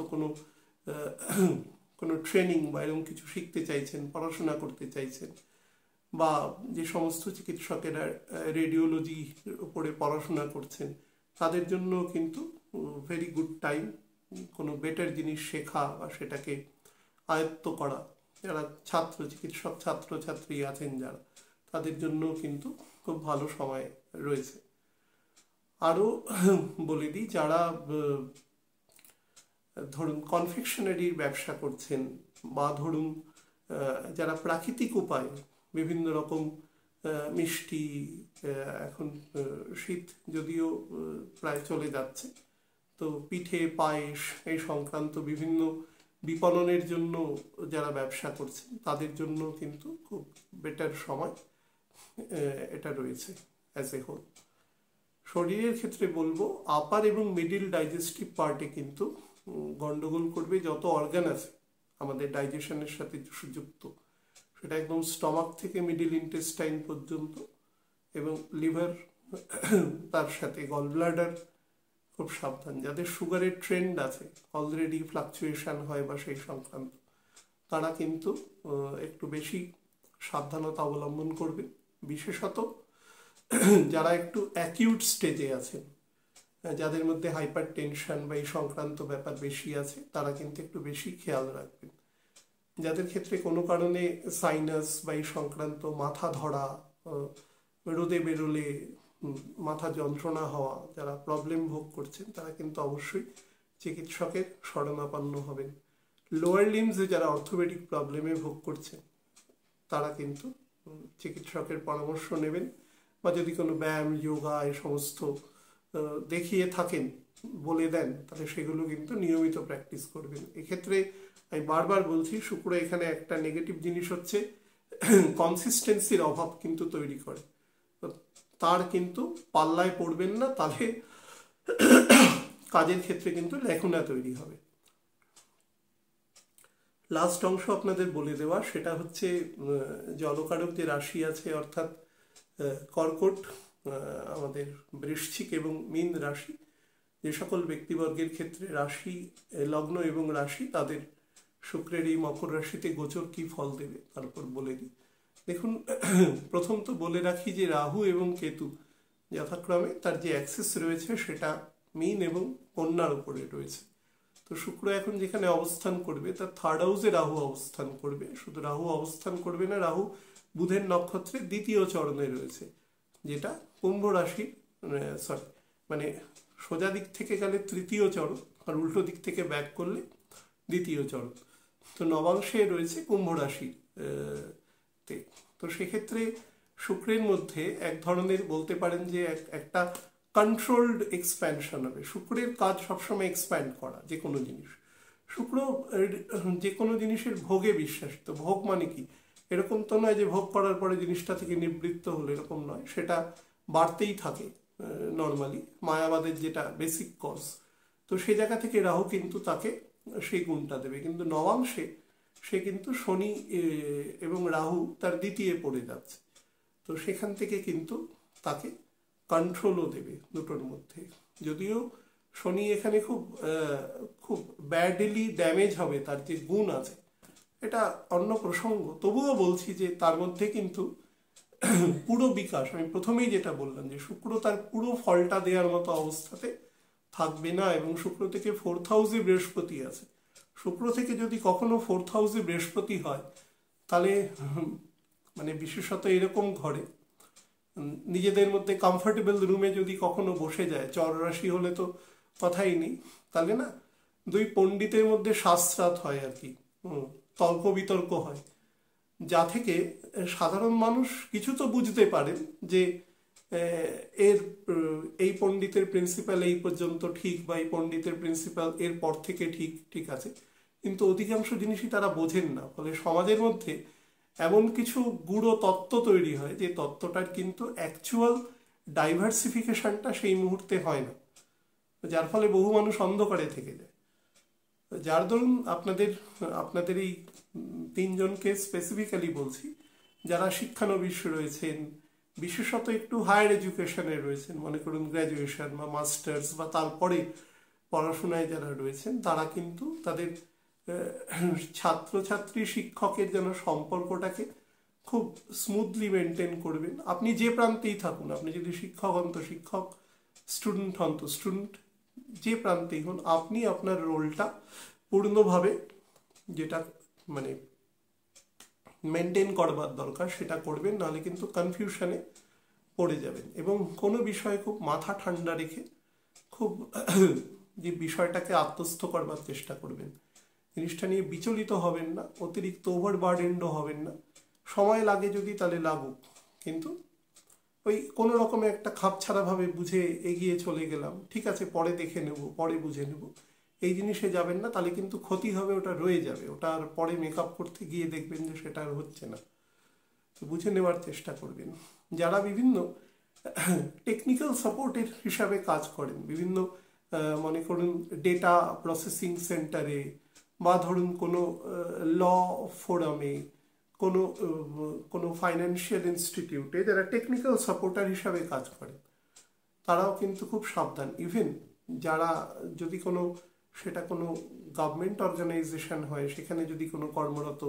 কোনো ট্রেনিং বা এরকম কিছু শিখতে চাইছেন, পড়াশোনা করতে চাইছেন, বা যে সমস্ত চিকিৎসকেরা রেডিওলজির উপরে পড়াশোনা করছেন, তাদের জন্য কিন্তু ভেরি গুড টাইম কোনো বেটার জিনিস শেখা বা সেটাকে আয়ত্ত করা। যারা চিকিৎসক ছাত্রছাত্রী আছেন যারা, তাদের জন্য কিন্তু খুব ভালো সময় রয়েছে। আরও বলে দিই, যারা ধরুন কনফেকশনারির ব্যবসা করছেন, বা ধরুন যারা প্রাকৃতিক উপায়ে বিভিন্ন রকম মিষ্টি, এখন শীত যদিও প্রায় চলে যাচ্ছে, তো পিঠে পায়েস এই সংক্রান্ত বিভিন্ন বিপণনের জন্য যারা ব্যবসা করছেন, তাদের জন্য কিন্তু খুব বেটার সময় এটা রয়েছে অ্যাজ এ হোল। শরীরের ক্ষেত্রে বলবো আপার এবং মিডিল ডাইজেস্টিভ পার্টে কিন্তু গন্ডগোল করবে যত অর্গান আছে আমাদের ডাইজেশনের সাথে যুক্ত, সেটা একদম স্টমাক থেকে মিডিল ইন্টেস্টাইন পর্যন্ত, এবং লিভার, তার সাথে গল ব্লাডার। খুব সাবধান, যাদের সুগারের ট্রেন্ড আছে, অলরেডি ফ্লাকচুয়েশন হয় বা সেই সংক্রান্ত, তারা কিন্তু একটু বেশি সাবধানতা অবলম্বন করবে। বিশেষত যারা একটু অ্যাকিউট স্টেজে আছেন, যাদের মধ্যে হাইপার টেনশন বা এই সংক্রান্ত ব্যাপার বেশি আছে, তারা কিন্তু একটু বেশি খেয়াল রাখবেন। যাদের ক্ষেত্রে কোনো কারণে সাইনাস বা এই সংক্রান্ত মাথা ধরা, রোদে বেরোলে মাথা যন্ত্রণা হওয়া, যারা প্রবলেম ভোগ করছেন, তারা কিন্তু অবশ্যই চিকিৎসকের শরণাপন্ন হবেন। লোয়ার লিম্সে যারা অর্থোপেডিক প্রবলেমে ভোগ করছেন, তারা কিন্তু চিকিৎসকের পরামর্শ নেবেন, বা যদি কোনো ব্যায়াম, যোগা এই সমস্ত দেখিয়ে থাকেন, বলে দেন, তাহলে সেগুলো কিন্তু নিয়মিত প্র্যাকটিস করবেন। এক্ষেত্রে আমি বারবার বলছি, শুক্র এখানে একটা নেগেটিভ জিনিস হচ্ছে কনসিস্টেন্সির অভাব কিন্তু তৈরি করে, তার কিন্তু পাল্লায় পড়বেন না, তাহলে কাজের ক্ষেত্রে কিন্তু লেখনা তৈরি হবে। লাস্ট অংশ আপনাদের বলে দেওয়া, সেটা হচ্ছে জলকারক যে রাশি আছে, অর্থাৎ কর্কট, আমাদের বৃশ্চিক এবং মীন রাশি, যে সকল ব্যক্তিবর্গের ক্ষেত্রে রাশি, লগ্ন এবং রাশি, তাদের শুক্রের এই মকর রাশিতে গোচর কি ফল দেবে তার উপর বলে দিই। দেখুন, প্রথম তো বলে রাখি যে রাহু এবং কেতু যথাক্রমে তার যে অ্যাক্সেস রয়েছে সেটা মীন এবং কন্যার উপরে রয়েছে। তো শুক্র এখন যেখানে অবস্থান করবে, তার থার্ড হাউসে রাহু অবস্থান করবে। শুধু রাহু অবস্থান করবে না, রাহু বুধের নক্ষত্রের দ্বিতীয় চরণে রয়েছে, যেটা কুম্ভ রাশি, মানে সোজা দিক থেকে গেলে তৃতীয় চরণ, আর উল্টো দিক থেকে ব্যাক করলে দ্বিতীয় চরণ। তো নবাংশে রয়েছে কুম্ভ রাশি, তো তো সেক্ষেত্রে শুক্রের মধ্যে এক ধরনের বলতে পারেন যে একটা কন্ট্রোলড এক্সপ্যানশন হবে। শুক্রের কাজ সবসময় এক্সপ্যান্ড করা যে কোনো জিনিস। শুক্র যে কোনো জিনিসের ভোগে বিশ্বাসী। তো ভোগ মানে কি, এরকম তো নয় যে ভোগ করার পরে জিনিসটা থেকে নিবৃত্ত হলো, এরকম নয়, সেটা বাড়তেই থাকে নর্মালি, মায়াবাদের যেটা বেসিক কজ। তো সেই জায়গা থেকে রাহু কিন্তু তাকে সেই গুণটা দেবে। কিন্তু নবাংশে সে কিন্তু শনি এবং রাহু তার দ্বিতীয় পড়ে যাচ্ছে, তো সেখান থেকে কিন্তু তাকে কন্ট্রোলও দেবে দুটোর মধ্যে। যদিও শনি এখানে খুব ব্যাডলি ড্যামেজ হবে, তার যে গুণ আছে এটা অন্য প্রসঙ্গ, তবুও বলছি যে তার মধ্যে কিন্তু পুরো বিকাশ, আমি প্রথমেই যেটা বললাম যে শুক্র তার পুরো ফলটা দেওয়ার মতো অবস্থাতে থাকবে না। এবং শুক্র থেকে 4th হাউসে বৃহস্পতি আছে। শুক্র থেকে যদি কখনো 4th হাউসে বৃহস্পতি হয়, তাহলে মানে বিশেষত এরকম ঘরে নিজেদের মধ্যে কমফোর্টেবল রুমে যদি কখনো বসে যায়, চর রাশি হলে তো কথাই নেই, তাহলে না দুই পণ্ডিতের মধ্যে শাস্ত্রাত হয় আর কি, তর্ক বিতর্ক হয়, যা থেকে সাধারণ মানুষ কিছু তো বুঝতে পারেন যে এই পণ্ডিতের প্রিন্সিপাল এই পর্যন্ত ঠিক, বা এই পণ্ডিতের প্রিন্সিপাল এর পর থেকে ঠিক আছে, কিন্তু অধিকাংশ জিনিসই তারা বোঝেন না। ফলে সমাজের মধ্যে এমন কিছু গূঢ় তত্ত্ব তৈরি হয় যে তত্ত্বটার কিন্তু অ্যাকচুয়াল ডাইভার্সিফিকেশনটা সেই মুহূর্তে হয় না, যার ফলে বহু মানুষ অন্ধকারে থেকে যায়। যার দরুন আপনাদের এই তিনজনকে স্পেসিফিক্যালি বলছি, যারা শিক্ষানবিশ রয়েছেন, বিশেষত একটু হায়ার এডুকেশনে রয়েছেন, মনে করুন গ্র্যাজুয়েশন বা মাস্টার্স বা তারপরে পড়াশোনায় যারা রয়েছেন, তারা কিন্তু তাদের ছাত্রছাত্রী শিক্ষকের যেন সম্পর্কটাকে খুব স্মুথলি মেনটেন করবেন। আপনি যে প্রান্তেই থাকুন, আপনি যদি শিক্ষক হন তো শিক্ষক, স্টুডেন্ট হন তো স্টুডেন্ট, যে প্রান্তেই হন, আপনি আপনার রোলটা পূর্ণভাবে যেটা মানে মেনটেন করবার দরকার সেটা করবেন, নাহলে কিন্তু কনফিউশনে পড়ে যাবেন। এবং কোনো বিষয়ে খুব মাথা ঠান্ডা রেখে খুব যে বিষয়টাকে আত্মস্থ করবার চেষ্টা করবেন, জিনিসটা নিয়ে বিচলিত হবেন না, অতিরিক্ত ওভারবার্ডেন্ডও হবেন না। সময় লাগে যদি তাহলে লাগুক, কিন্তু ওই কোনো রকমের একটা খাপছাড়াভাবে বুঝে এগিয়ে চলে গেলাম, ঠিক আছে পরে দেখে নেব, পরে বুঝে নেব, এই জিনিসে যাবেন না, তাহলে কিন্তু ক্ষতি হবে, ওটা রয়ে যাবে, ওটা আর পরে মেকআপ করতে গিয়ে দেখবেন যে সেটা আর হচ্ছে না। বুঝে নেওয়ার চেষ্টা করবেন। যারা বিভিন্ন টেকনিক্যাল সাপোর্টের হিসাবে কাজ করেন, বিভিন্ন মনে করুন ডেটা প্রসেসিং সেন্টারে, বা ধরুন কোনো ল ফোরামে, কোনো ফাইন্যান্সিয়াল ইনস্টিটিউটে যারা টেকনিক্যাল সাপোর্টার হিসাবে কাজ করেন, তারাও কিন্তু খুব সাবধান। ইভেন যারা যদি সেটা কোনো গভর্নমেন্ট অর্গানাইজেশন হয়, সেখানে যদি কোনো কর্মরত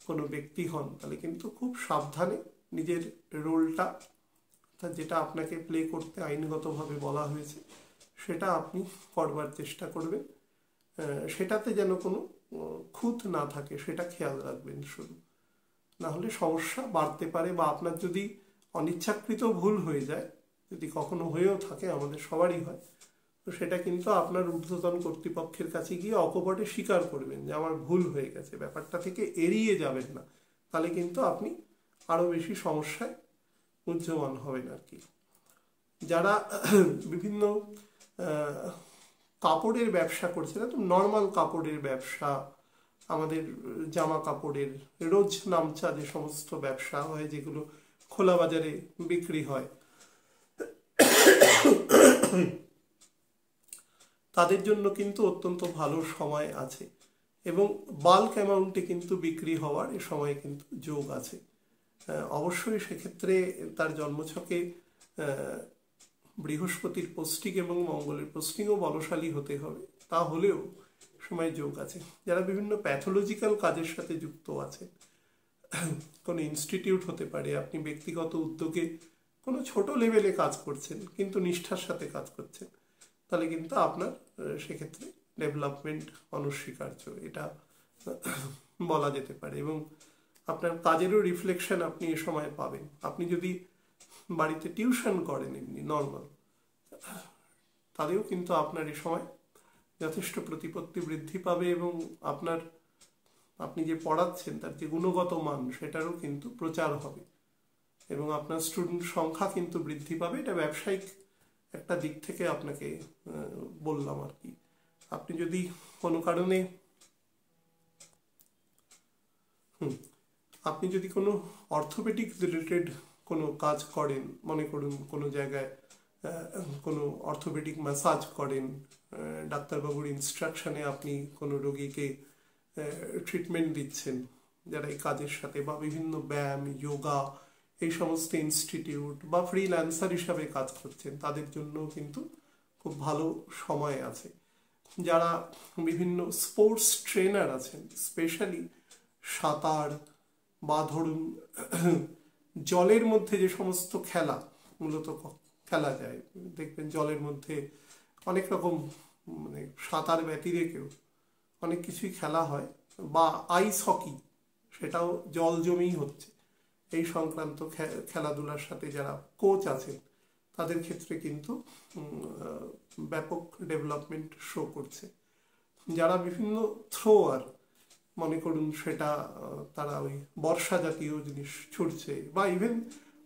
কোনো ব্যক্তি হন, তাহলে কিন্তু খুব সাবধানে নিজের রোলটা, যেটা আপনাকে প্লে করতে আইনগতভাবে বলা হয়েছে, সেটা আপনি করবার চেষ্টা করবেন। সেটাতে যেন কোনো খুঁত না থাকে সেটা খেয়াল রাখবেন শুধু, না হলে সমস্যা বাড়তে পারে। বা আপনার যদি অনিচ্ছাকৃত ভুল হয়ে যায়, যদি কখনো হয়েও থাকে, আমাদের সবারই হয়, তো সেটা কিন্তু আপনার ঊর্ধ্বতন কর্তৃপক্ষের কাছে গিয়ে অকপটে স্বীকার করবেন যে আমার ভুল হয়ে গেছে, ব্যাপারটা থেকে এড়িয়ে যাবেন না, তাহলে কিন্তু আপনি আরো বেশি সমস্যায় উজ্জীবন হবেন আর কি। যারা বিভিন্ন কাপড়ের ব্যবসা করছে, তো নর্মাল কাপড়ের ব্যবসা, আমাদের জামা কাপড়ের রোজ নামচা যে সমস্ত ব্যবসা হয়, যেগুলো খোলা বাজারে বিক্রি হয়, তাদের জন্য কিন্তু অত্যন্ত ভালো সময় আছে, এবং বাল্ক অ্যামাউন্টে কিন্তু বিক্রি হওয়ার এ সময় কিন্তু যোগ আছে। অবশ্যই সেক্ষেত্রে তার জন্মছকে বৃহস্পতির পোস্টিং এবং মঙ্গলের পোস্টিংও বলশালী হতে হবে, তা হলেও সময় যোগ আছে। যারা বিভিন্ন প্যাথোলজিক্যাল কাজের সাথে যুক্ত আছে, কোনো ইনস্টিটিউট হতে পারে, আপনি ব্যক্তিগত উদ্যোগে কোনো ছোট লেভেলে কাজ করছেন কিন্তু নিষ্ঠার সাথে কাজ করছেন, তাহলে কিন্তু আপনার সেক্ষেত্রে ডেভেলপমেন্ট অনস্বীকার্য, এটা বলা যেতে পারে। এবং আপনার কাজেরও রিফ্লেকশন আপনি এ সময় পাবেন। আপনি যদি বাড়িতে টিউশন করেন এমনি নর্মাল, তাহলেও কিন্তু আপনার এ সময় যথেষ্ট প্রতিপত্তি বৃদ্ধি পাবে, এবং আপনার আপনি যে পড়াচ্ছেন তার যে গুণগত মান সেটারও কিন্তু প্রচার হবে এবং আপনার স্টুডেন্ট সংখ্যা কিন্তু বৃদ্ধি পাবে। এটা ব্যবসায়িক একটা দিক থেকে আপনাকে বললাম আর কি। আপনি যদি কোনো কারণে আপনি যদি কোনো অর্থোপেডিক রিলেটেড কোনো কাজ করেন, মনে করুন কোনো জায়গায় কোনো অর্থোপেডিক ম্যাসাজ করেন, ডাক্তারবাবুর ইনস্ট্রাকশনে আপনি কোনো রোগীকে ট্রিটমেন্ট দিচ্ছেন যারা এই কাজের সাথে, বা বিভিন্ন ব্যায়াম, যোগা, এই সমস্ত ইনস্টিটিউট বা ফ্রিল্যান্সার হিসাবে কাজ করছেন, তাদের জন্য কিন্তু খুব ভালো সময় আছে। যারা বিভিন্ন স্পোর্টস ট্রেনার আছেন, স্পেশালি সাঁতার বা ধরুন জলের মধ্যে যে সমস্ত খেলা মূলত খেলা যায়, দেখবেন জলের মধ্যে অনেক রকম, মানে সাঁতার ব্যতিরেকেও অনেক কিছুই খেলা হয়, বা আইস হকি, সেটাও জল জমেই হচ্ছে। এই সংক্রান্ত খেলাধুলার সাথে যারা কোচ আছেন তাদের ক্ষেত্রে কিন্তু ব্যাপক ডেভেলপমেন্ট শো করছে। যারা বিভিন্ন থ্রোয়ার, মনে করুন সেটা তারা ওই বর্ষা জাতীয় জিনিস ছুটছে, বা ইভেন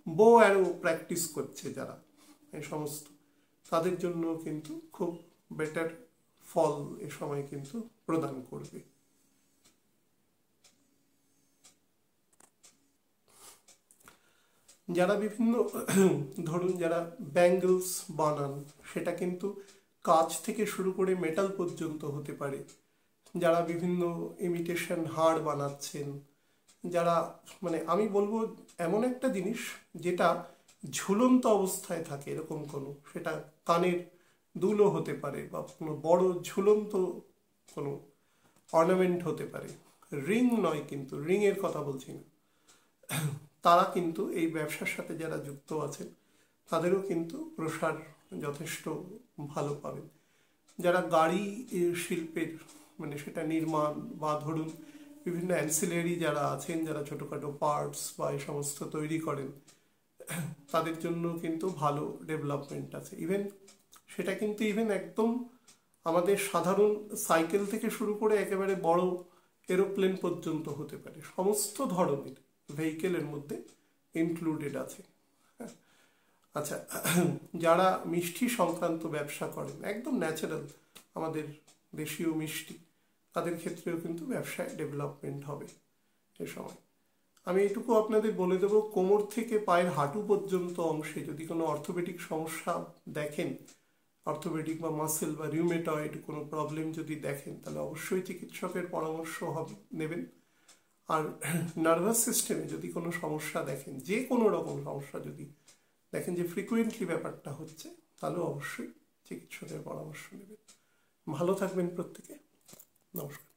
বো অ্যারো প্র্যাকটিস করছে যারা, এই সমস্ত তাদের জন্য কিন্তু খুব বেটার ফল এ সময় কিন্তু প্রদান করবে। যারা বিভিন্ন ধরুন যারা ব্যাঙ্গলস বানান, সেটা কিন্তু কাঁচ থেকে শুরু করে মেটাল পর্যন্ত হতে পারে। যারা বিভিন্ন ইমিটেশন হাড় বানাচ্ছেন, যারা, মানে আমি বলবো এমন একটা জিনিস যেটা ঝুলন্ত অবস্থায় থাকে, এরকম কোনো, সেটা কানের দুলও হতে পারে বা কোনো বড় ঝুলন্ত কোনো অর্নামেন্ট হতে পারে, রিং নয় কিন্তু, রিংয়ের কথা বলছি না। তারা কিন্তু এই ব্যবসার সাথে যারা যুক্ত আছেন তাদেরও কিন্তু প্রসার যথেষ্ট ভালো পাবেন। যারা গাড়ি শিল্পের, মানে সেটা নির্মাণ বা ধরুন বিভিন্ন অ্যান্সিলারি যারা আছেন, যারা ছোটোখাটো পার্টস বা এই সমস্ত তৈরি করেন, তাদের জন্য কিন্তু ভালো ডেভেলপমেন্ট আছে। সেটা কিন্তু একদম আমাদের সাধারণ সাইকেল থেকে শুরু করে একেবারে বড় এরোপ্লেন পর্যন্ত হতে পারে, সমস্ত ধরনের ভেহিকেলের মধ্যে ইনক্লুডেড আছে। আচ্ছা, যারা মিষ্টি সংক্রান্ত ব্যবসা করেন, একদম ন্যাচারাল আমাদের দেশীয় মিষ্টি, তাদের ক্ষেত্রেও কিন্তু ব্যবসায় ডেভেলপমেন্ট হবে এ সময়। আমি এটুকু আপনাদের বলে দেবো, কোমর থেকে পায়ের হাঁটু পর্যন্ত অংশে যদি কোনো অর্থোপেডিক সমস্যা দেখেন, অর্থোপেডিক বা মাসেল বা রিউমেটয়েড কোনো প্রবলেম যদি দেখেন, তাহলে অবশ্যই চিকিৎসকের পরামর্শ নেবেন। আর নার্ভাস সিস্টেমে যদি কোনো সমস্যা দেখেন, যে কোনো রকম সমস্যা যদি দেখেন যে ফ্রিকুয়েন্টলি ব্যাপারটা হচ্ছে, তাহলে অবশ্যই চিকিৎসকের পরামর্শ নেবেন। ভালো থাকবেন প্রত্যেকে। নমস্কার।